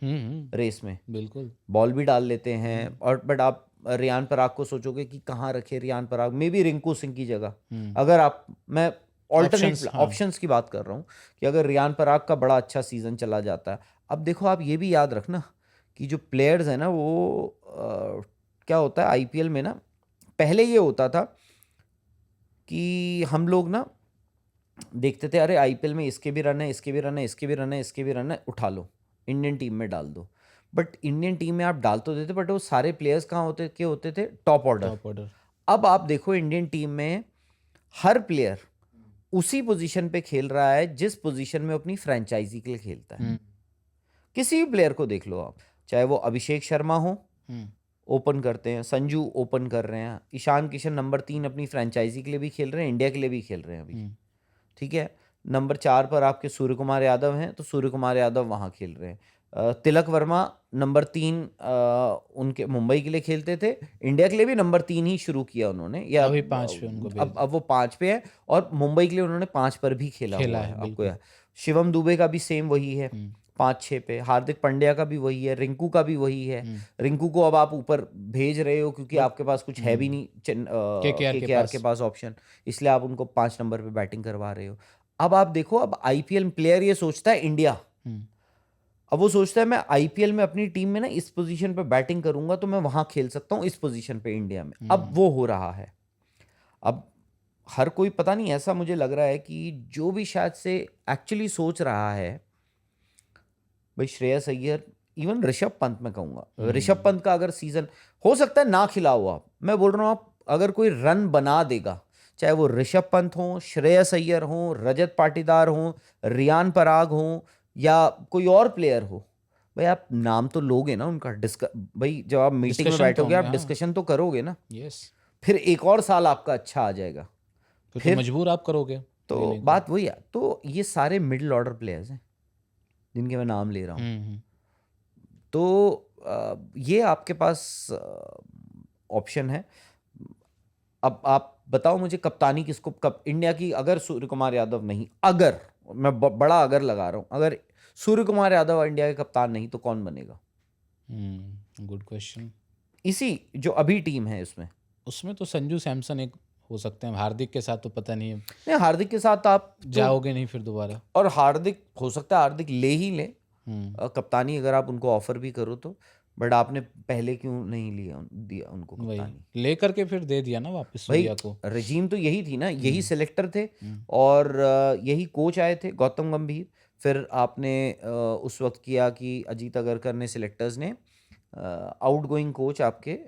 रेस में, बिल्कुल बॉल भी डाल लेते हैं। और बट आप रियान पराग को सोचोगे कि कहाँ रखे रियान पराग, मे बी रिंकू सिंह की जगह। हम्म, अगर आप, मैं ऑल्टरनेट Options, हाँ। ऑप्शंस की बात कर रहा हूँ कि अगर रियान पराग का बड़ा अच्छा सीजन चला जाता है। अब देखो आप ये भी याद रखना कि जो प्लेयर्स हैं ना वो क्या होता है आईपीएल में ना, पहले ये होता था कि हम लोग ना देखते थे अरे आईपीएल में इसके भी रन है, इसके भी रन है, इसके भी रन है, इसके भी रन है, उठा लो इंडियन टीम में डाल दो। बट इंडियन टीम में आप डाल तो देते, बट वो सारे प्लेयर्स कहाँ होते थे, टॉप ऑर्डर। Top order. अब आप देखो इंडियन टीम में हर प्लेयर उसी पोजीशन पे खेल रहा है जिस पोजीशन में अपनी फ्रेंचाइजी के लिए खेलता है। किसी भी प्लेयर को देख लो आप, चाहे वो अभिषेक शर्मा हो, ओपन करते हैं, संजू ओपन कर रहे हैं, ईशान किशन नंबर 3 अपनी फ्रेंचाइजी के लिए भी खेल रहे हैं, इंडिया के लिए भी खेल रहे हैं अभी, ठीक है। नंबर 4 पर आपके सूर्य कुमार यादव हैं, तो सूर्य कुमार यादव वहाँ खेल रहे हैं। तिलक वर्मा नंबर 3 उनके मुंबई के लिए खेलते थे, इंडिया के लिए भी नंबर 3 ही शुरू किया उन्होंने, या अभी 5 पे उनको भेज अब वो 5 पे है, और मुंबई के लिए उन्होंने 5 पर भी खेला खेला हुआ है, है आपको बिल्कुल। याद। शिवम दुबे का भी सेम वही है, 5-6 पे। हार्दिक पांड्या का भी वही है, रिंकू का भी वही है। रिंकू को अब आप ऊपर भेज रहे हो क्योंकि आपके पास कुछ है भी नहीं KKR के केकेआर के पास ऑप्शन, इसलिए आप उनको 5 नंबर पे बैटिंग करवा रहे हो। अब आप देखो, अब आईपीएल प्लेयर ये सोचता है इंडिया, अब वो सोचता है मैं आईपीएल में अपनी टीम में ना इस पोजीशन पे बैटिंग करूंगा तो मैं वहां खेल सकता हूं इस पोजीशन पे इंडिया में। अब वो हो रहा है। अब हर कोई, पता नहीं, ऐसा मुझे लग रहा है कि जो भी शायद से एक्चुअली सोच रहा है, भाई श्रेयस अय्यर, इवन ऋषभ पंत, मैं कहूंगा ऋषभ पंत का अगर सीजन हो सकता है ना खिला हुआ, मैं बोल रहा हूँ आप अगर कोई रन बना देगा, चाहे वो ऋषभ पंत हो, श्रेयस अय्यर हो, रजत पाटीदार हो, रियान पराग हो, या कोई और प्लेयर हो, भाई आप नाम तो लोगे ना उनका, भाई जब आप मीटिंग में Discussion तो बैठोगे आप होंगे, हाँ। डिस्कशन तो करोगे ना। यस, फिर एक और साल आपका अच्छा आ जाएगा। फिर फिर- तो मजबूर आप करोगे तो लेने को। बात वही है। तो ये सारे मिडिल ऑर्डर प्लेयर्स हैं जिनके मैं नाम ले रहा हूँ। तो ये आपके पास ऑप्शन है। अब आप बताओ मुझे कप्तानी किसको, कब इंडिया की, अगर सूर्य कुमार यादव नहीं, अगर मैं बड़ा अगर लगा रहा हूँ, अगर सूर्य कुमार यादव इंडिया के कप्तान नहीं तो कौन बनेगा? Good question. इसी जो अभी टीम है उसमें तो संजू सैमसन एक हो सकते हैं, हार्दिक के साथ तो पता नहीं है, नहीं, हार्दिक के साथ आप जाओगे नहीं फिर दोबारा। और हार्दिक हो सकता है हार्दिक ले ही ले कप्तानी, अगर आप उनको ऑफर भी करो तो, बट आपने पहले क्यों नहीं दिया उनको वही कप्तानी? लेकर के फिर दे दिया ना वापस भाई सूर्या को। रजीम तो यही थी ना, यही सिलेक्टर थे और यही कोच आए थे, गौतम गंभीर। फिर आपने उस वक्त किया कि अजीत अगरकर ने, सिलेक्टर्स ने आउटगोइंग कोच आपके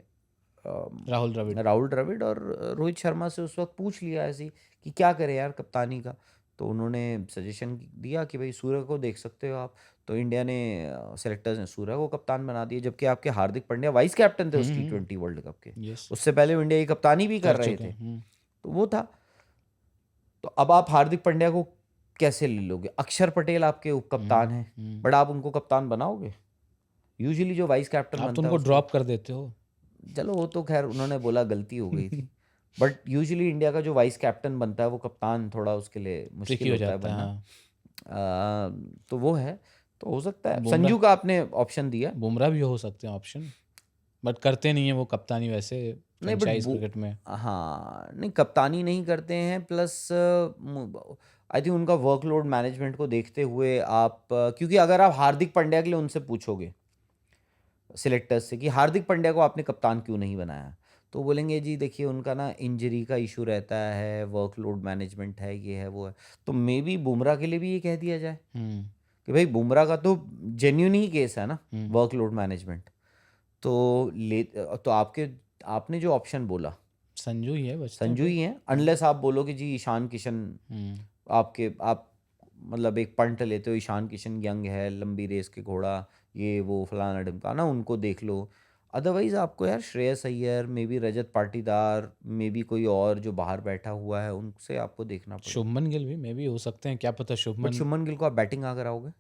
राहुल द्रविड़ और रोहित शर्मा से उस वक्त पूछ लिया ऐसे कि क्या करें यार कप्तानी का, तो उन्होंने सजेशन दिया कि भाई सूर्य को देख सकते हो आप। तो इंडिया ने, सेलेक्टर्स ने सूर्य को कप्तान बना दिया, जबकि आपके हार्दिक पांड्या वाइस कैप्टन थे उस T20 वर्ल्ड कप के। यस, उससे पहले वो इंडिया की कप्तानी भी कर रहे थे, तो वो था। तो अब आप हार्दिक पांड्या को कैसे ले लोगे? अक्षर पटेल आपके उप कप्तान हैं, बट आप उनको कप्तान बनाओगे? यूजुअली जो वाइस कैप्टन आप तो बनता है उनको ड्रॉप कर देते हो। चलो वो तो खैर उन्होंने बोला गलती हो गई थी, बट यूजुअली इंडिया का जो वाइस कैप्टन बनता है वो कप्तान थोड़ा उसके लिए मुश्किल ट्रिकी हो होता है जाता है, बनना। हाँ। तो वो है, तो हो सकता है बुमराह- संजू का आपने ऑप्शन दिया। बुमराह भी हो सकते हैं ऑप्शन, बट करते नहीं है वो कप्तानी वैसे नहीं, फ्रेंचाइज बट क्रिकेट में। हाँ नहीं, कप्तानी नहीं करते हैं, प्लस आई थिंक उनका वर्कलोड मैनेजमेंट को देखते हुए आप क्योंकि अगर आप हार्दिक पांड्या के लिए उनसे पूछोगे सिलेक्टर्स से कि हार्दिक पांड्या को आपने कप्तान क्यों नहीं बनाया, तो बोलेंगे जी देखिए उनका ना इंजरी का इशू रहता है, वर्कलोड मैनेजमेंट है, ये है वो है। तो मे बी बुमराह के लिए भी ये कह दिया जाए कि भाई बुमराह का तो जेन्युइन ही केस है ना, वर्कलोड मैनेजमेंट। तो आपने जो ऑप्शन बोला संजू ही है, बचते संजू ही है, अनलेस आप बोलो कि जी ईशान किशन, आप मतलब एक पंट लेते हो, ईशान किशन यंग है, लंबी रेस के घोड़ा, ये वो फलाना ढिमकाना, उनको देख लो। अदरवाइज आपको यार Shreyas Iyer, may be Rajat Patidar, may be कोई और जो बाहर बैठा हुआ है उनसे आपको देखना पड़ेगा। शुभमन गिल भी मे भी हो सकते हैं, क्या पता। बट शुभमन, शुभमन गिल को आप बैटिंग कहाँ कराओगे?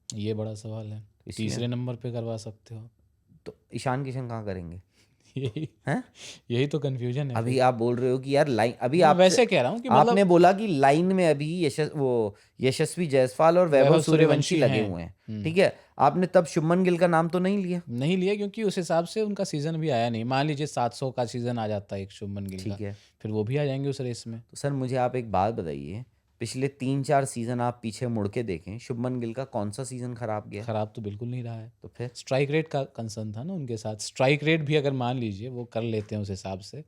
ये बड़ा सवाल है। इसलिए तीसरे नंबर पे करवा सकते हो। तो ईशान किशन कहाँ करेंगे? यही हैं? यही तो कंफ्यूजन है अभी फिर। आप बोल रहे हो कि यार लाइन, अभी मैं आप वैसे कह रहा हूँ कि आपने मतलब बोला कि लाइन में अभी यशस्वी जायसवाल और वैभव वैभव सूर्यवंशी सूर्यवंशी लगे हैं। हुए हैं, ठीक है। आपने तब शुभमन गिल का नाम तो नहीं लिया, नहीं लिया क्योंकि उस हिसाब से उनका सीजन भी आया नहीं। मान लीजिए 700 का सीजन आ जाता है एक शुभमन गिल का, ठीक है। फिर वो भी आ जाएंगे उस रेस में। तो सर मुझे आप एक बात बताइए, पिछले 3-4 सीजन आप पीछे मुड़ के देखें, शुभमन गिल का कौन सा सीजन खराब गया? खराब तो बिल्कुल नहीं रहा है। तो फिर स्ट्राइक रेट का कंसर्न था ना उनके साथ। स्ट्राइक रेट भी अगर मान लीजिए वो कर लेते हैं उस हिसाब से,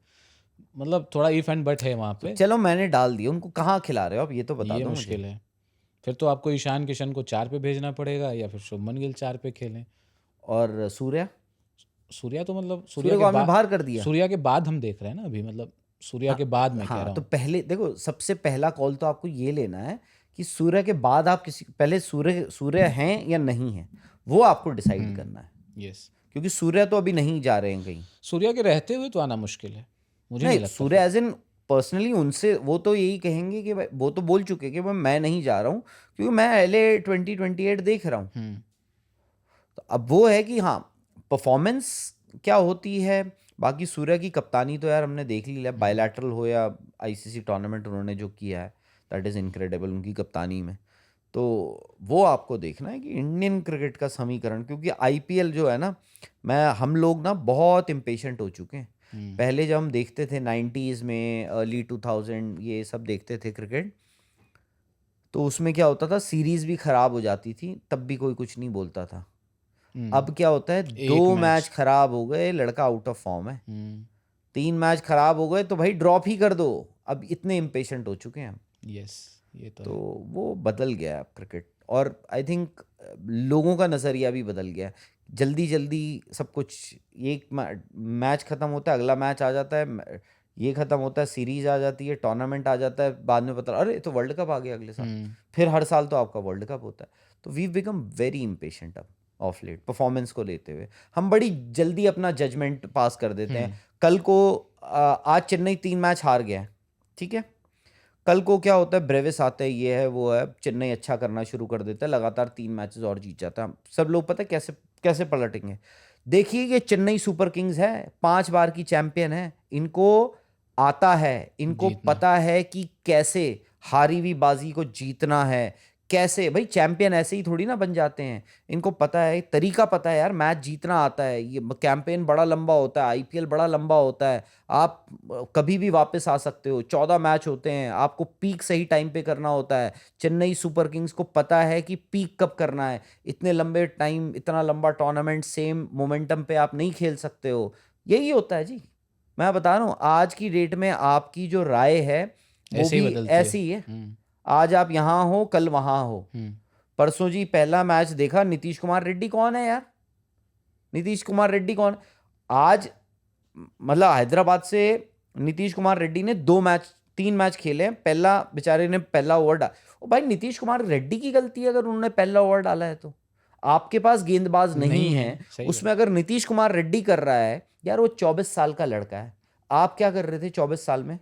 मतलब थोड़ा इफ एंड बट है वहाँ पे। चलो मैंने डाल दिया, उनको कहाँ खिला रहे हो आप, ये तो बता ये दो मुश्किल मुझे। है। फिर तो आपको ईशान किशन को 4 पे भेजना पड़ेगा या फिर शुभमन गिल 4 पे खेलें। और सूर्या, सूर्या तो मतलब सूर्य को आपने बाहर कर दिया। सूर्या के बाद हम देख रहे हैं ना अभी, मतलब सूर्या के बाद मैं कह हाँ रहा तो हूँ। पहले देखो, सबसे पहला कॉल तो आपको ये लेना है कि सूर्य के बाद आप किसी, पहले सूर्य हैं या नहीं है, वो आपको डिसाइड करना है, यस। क्योंकि सूर्य तो अभी नहीं जा रहे हैं कहीं। सूर्या के रहते हुए तो आना मुश्किल है, मुझे नहीं नहीं, लगता। सूर्य एज इन पर्सनली उनसे वो तो यही कहेंगे कि भाई, वो तो बोल चुके कि भाई मैं नहीं जा रहा हूँ क्योंकि मैं LA 2028 देख रहा हूँ। हम्म। तो अब वो है कि हाँ, परफॉर्मेंस क्या होती है। बाकी सूर्य की कप्तानी तो यार हमने देख लिया, बायलैटरल हो या ICC टूर्नामेंट उन्होंने जो किया है, दैट इज़ इनक्रेडिबल उनकी कप्तानी में। तो वो आपको देखना है कि इंडियन क्रिकेट का समीकरण, क्योंकि IPL जो है ना, हम लोग ना बहुत इम्पेशेंट हो चुके हैं। पहले जब हम देखते थे 90s में, अर्ली 2000 ये सब देखते थे क्रिकेट, तो उसमें क्या होता था, सीरीज भी खराब हो जाती थी तब भी कोई कुछ नहीं बोलता था। अब क्या होता है, एक 2 मैच। मैच खराब हो गए, लड़का आउट ऑफ फॉर्म है। हम्म। 3 मैच खराब हो गए तो भाई ड्रॉप ही कर दो। अब इतने इम्पेशेंट हो चुके हैं हम। यस, ये तो तो है। वो बदल गया है अब क्रिकेट, और आई थिंक लोगों का नज़रिया भी बदल गया है। जल्दी जल्दी सब कुछ, एक मैच ख़त्म होता है, अगला मैच आ जाता है, ये ख़त्म होता है, सीरीज आ जाती है, टूर्नामेंट आ जाता है, बाद में पता अरे तो वर्ल्ड कप आ गया अगले साल। फिर हर साल तो आपका वर्ल्ड कप होता है। तो वी बिकम वेरी इम्पेशेंट अब ऑफ लेट, परफॉर्मेंस को लेते हुए हम बड़ी जल्दी अपना जजमेंट पास कर देते हैं। कल को आज चेन्नई 3 मैच हार गया है, ठीक है, कल को क्या होता है, ब्रेविस आते हैं, ये है वो है, चेन्नई अच्छा करना शुरू कर देता है, लगातार 3 मैचेस और जीत जाता है। सब लोग पता है कैसे कैसे पलटेंगे। देखिए ये चेन्नई सुपर किंग्स है, 5 बार की चैंपियन है, इनको आता है, इनको जीतना। पता है कि कैसे हारी हुई बाजी को जीतना है। कैसे भाई, चैंपियन ऐसे ही थोड़ी ना बन जाते हैं, इनको पता है, तरीका पता है यार, मैच जीतना आता है। ये कैंपेन बड़ा लंबा होता है, IPL बड़ा लंबा होता है, आप कभी भी वापस आ सकते हो, 14 मैच होते हैं, आपको पीक सही टाइम पे करना होता है। चेन्नई सुपर किंग्स को पता है कि पीक कब करना है। इतने लंबे टाइम, इतना लंबा टूर्नामेंट सेम मोमेंटम पे आप नहीं खेल सकते हो। यही होता है जी, मैं बता रहा हूँ। आज की डेट में आपकी जो राय है वो ऐसे ही भी बदलती है। ऐसी ही है। आज आप यहाँ हो, कल वहाँ हो। परसों जी पहला मैच देखा, नीतीश कुमार रेड्डी कौन है यार? नीतीश कुमार रेड्डी कौन? आज मतलब हैदराबाद से नीतीश कुमार रेड्डी ने 3 मैच खेले हैं, पहला बेचारे ने पहला ओवर डाला। भाई नीतीश कुमार रेड्डी की गलती है अगर उन्होंने पहला ओवर डाला है तो। आपके पास गेंदबाज नहीं है, उसमें अगर नीतीश कुमार रेड्डी कर रहा है यार, वो 24 साल का लड़का है। आप क्या कर रहे थे 24 साल में?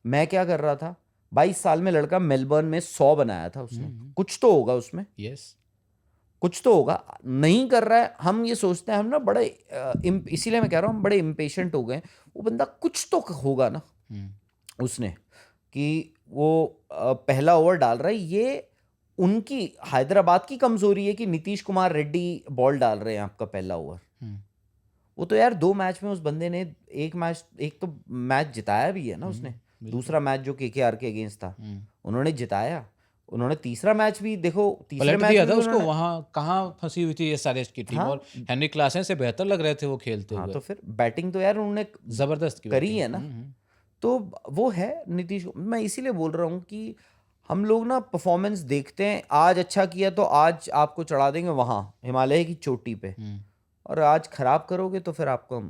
मैं क्या कर रहा था 22 साल में? लड़का मेलबर्न में 100 बनाया था उसने, कुछ तो होगा उसमें। यस, कुछ तो होगा। नहीं कर रहा है, हम ये सोचते हैं, हम ना बड़े इसीलिए मैं कह रहा हूँ हम बड़े इम्पेशेंट हो गए। वो बंदा कुछ तो होगा ना उसने, कि वो पहला ओवर डाल रहा है। ये उनकी हैदराबाद की कमजोरी है कि नीतीश कुमार रेड्डी बॉल डाल रहे हैं आपका पहला ओवर। वो तो यार 2 मैच में उस बंदे ने एक तो मैच जिताया भी है ना उसने। दूसरा मैच जो KKR के अगेंस्ट था उन्होंने जिताया। उन्होंने तीसरा मैच भी देखो, तीसरे मैच दिया में था भी उसको। उन्होंने, वहां कहाँ फंसी हुई थी SRH की टीम, और हेनरी क्लासन से बेहतर लग रहे थे वो खेलते हुए। तो फिर बैटिंग तो यार उन्होंने जबरदस्त करी है ना। तो वो है नीतीश। मैं इसीलिए बोल रहा हूँ कि हम लोग ना परफॉर्मेंस देखते हैं, आज अच्छा किया तो आज आपको चढ़ा देंगे वहाँ हिमालय की चोटी पे, और आज खराब करोगे तो फिर आपको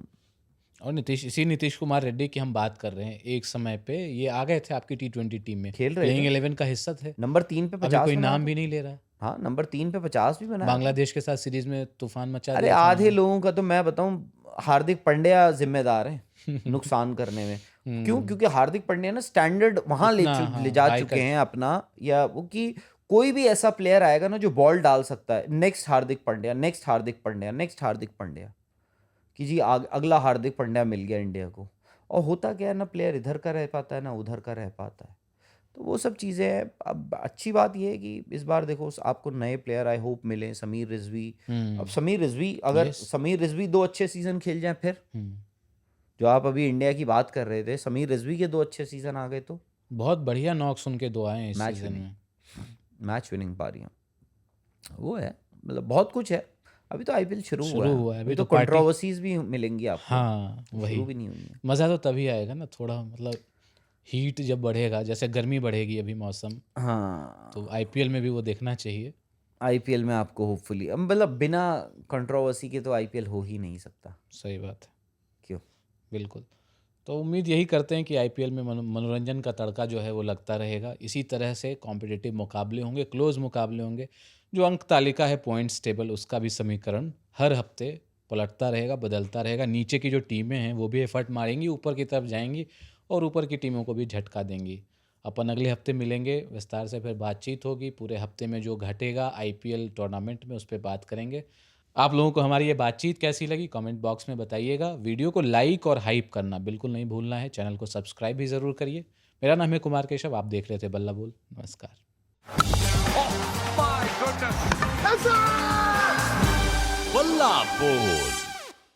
और नीतीश कुमार रेड्डी की हम बात कर रहे हैं, एक समय पे ये आ गए थे आपकी T20 टीम में, खेल रहे प्लेइंग 11 का हिस्सा थे। नंबर 3 पे 50 कोई नाम भी नहीं ले रहा। हाँ, नंबर 3 पे 50 भी बनाया। बांग्लादेश के साथ सीरीज में तूफान मचा अरे आधे लोगों का तो मैं बताऊं, हार्दिक पांड्या जिम्मेदार है नुकसान करने में। क्यों? क्योंकि हार्दिक पांड्या ना स्टैंडर्ड वहां ले जा चुके हैं अपना, या वो कि कोई भी ऐसा प्लेयर आएगा ना जो बॉल डाल सकता है, next Hardik Pandya, next Hardik Pandya, next Hardik Pandya. कि जी अगला हार्दिक पांड्या मिल गया इंडिया को। और होता क्या है ना, प्लेयर इधर का रह पाता है ना उधर का रह पाता है, तो वो सब चीज़ें हैं। अब अच्छी बात ये है कि इस बार देखो आपको नए प्लेयर आई होप मिले, समीर रिजवी। अब समीर रिजवी, अगर Yes. समीर रिजवी 2 अच्छे सीज़न खेल जाएँ फिर, जो आप अभी इंडिया की बात कर रहे थे, समीर रिजवी के 2 अच्छे सीज़न आ गए तो बहुत बढ़िया नॉक्स उनके 2 आए हैं इस मैच सीजन विनिंग में। मैच विनिंग पारियां वो है, मतलब बहुत कुछ है। अभी तो आईपीएल शुरू हुआ शुरू है, हुआ है, अभी अभी तो तो पार्टी। कंट्रोवर्सीज भी मिलेंगी आपको, हाँ शुरू वही, भी नहीं हुई है। मज़ा तो तभी आएगा ना थोड़ा, मतलब हीट जब बढ़ेगा, जैसे गर्मी बढ़ेगी अभी मौसम, हाँ, तो आईपीएल में भी वो देखना चाहिए। आईपीएल में आपको होपफुली, मतलब बिना कंट्रोवर्सी के तो आईपीएल हो ही नहीं सकता। सही बात है, क्यों? बिल्कुल। तो उम्मीद यही करते हैं कि आईपीएल में मनोरंजन का तड़का जो है वो लगता रहेगा। इसी तरह से कॉम्पिटिटिव मुकाबले होंगे, क्लोज मुकाबले होंगे। जो अंक तालिका है, पॉइंट्स टेबल, उसका भी समीकरण हर हफ्ते पलटता रहेगा, बदलता रहेगा। नीचे की जो टीमें हैं वो भी एफर्ट मारेंगी, ऊपर की तरफ जाएंगी और ऊपर की टीमों को भी झटका देंगी। अपन अगले हफ्ते मिलेंगे, विस्तार से फिर बातचीत होगी। पूरे हफ्ते में जो घटेगा आईपीएल टूर्नामेंट में, उस पर बात करेंगे। आप लोगों को हमारी ये बातचीत कैसी लगी कमेंट बॉक्स में बताइएगा। वीडियो को लाइक और हाइप करना बिल्कुल नहीं भूलना है। चैनल को सब्सक्राइब भी ज़रूर करिए। मेरा नाम है कुमार केशव, आप देख रहे थे बल्ला बोल। नमस्कार। Oh my goodness! Balla Ball.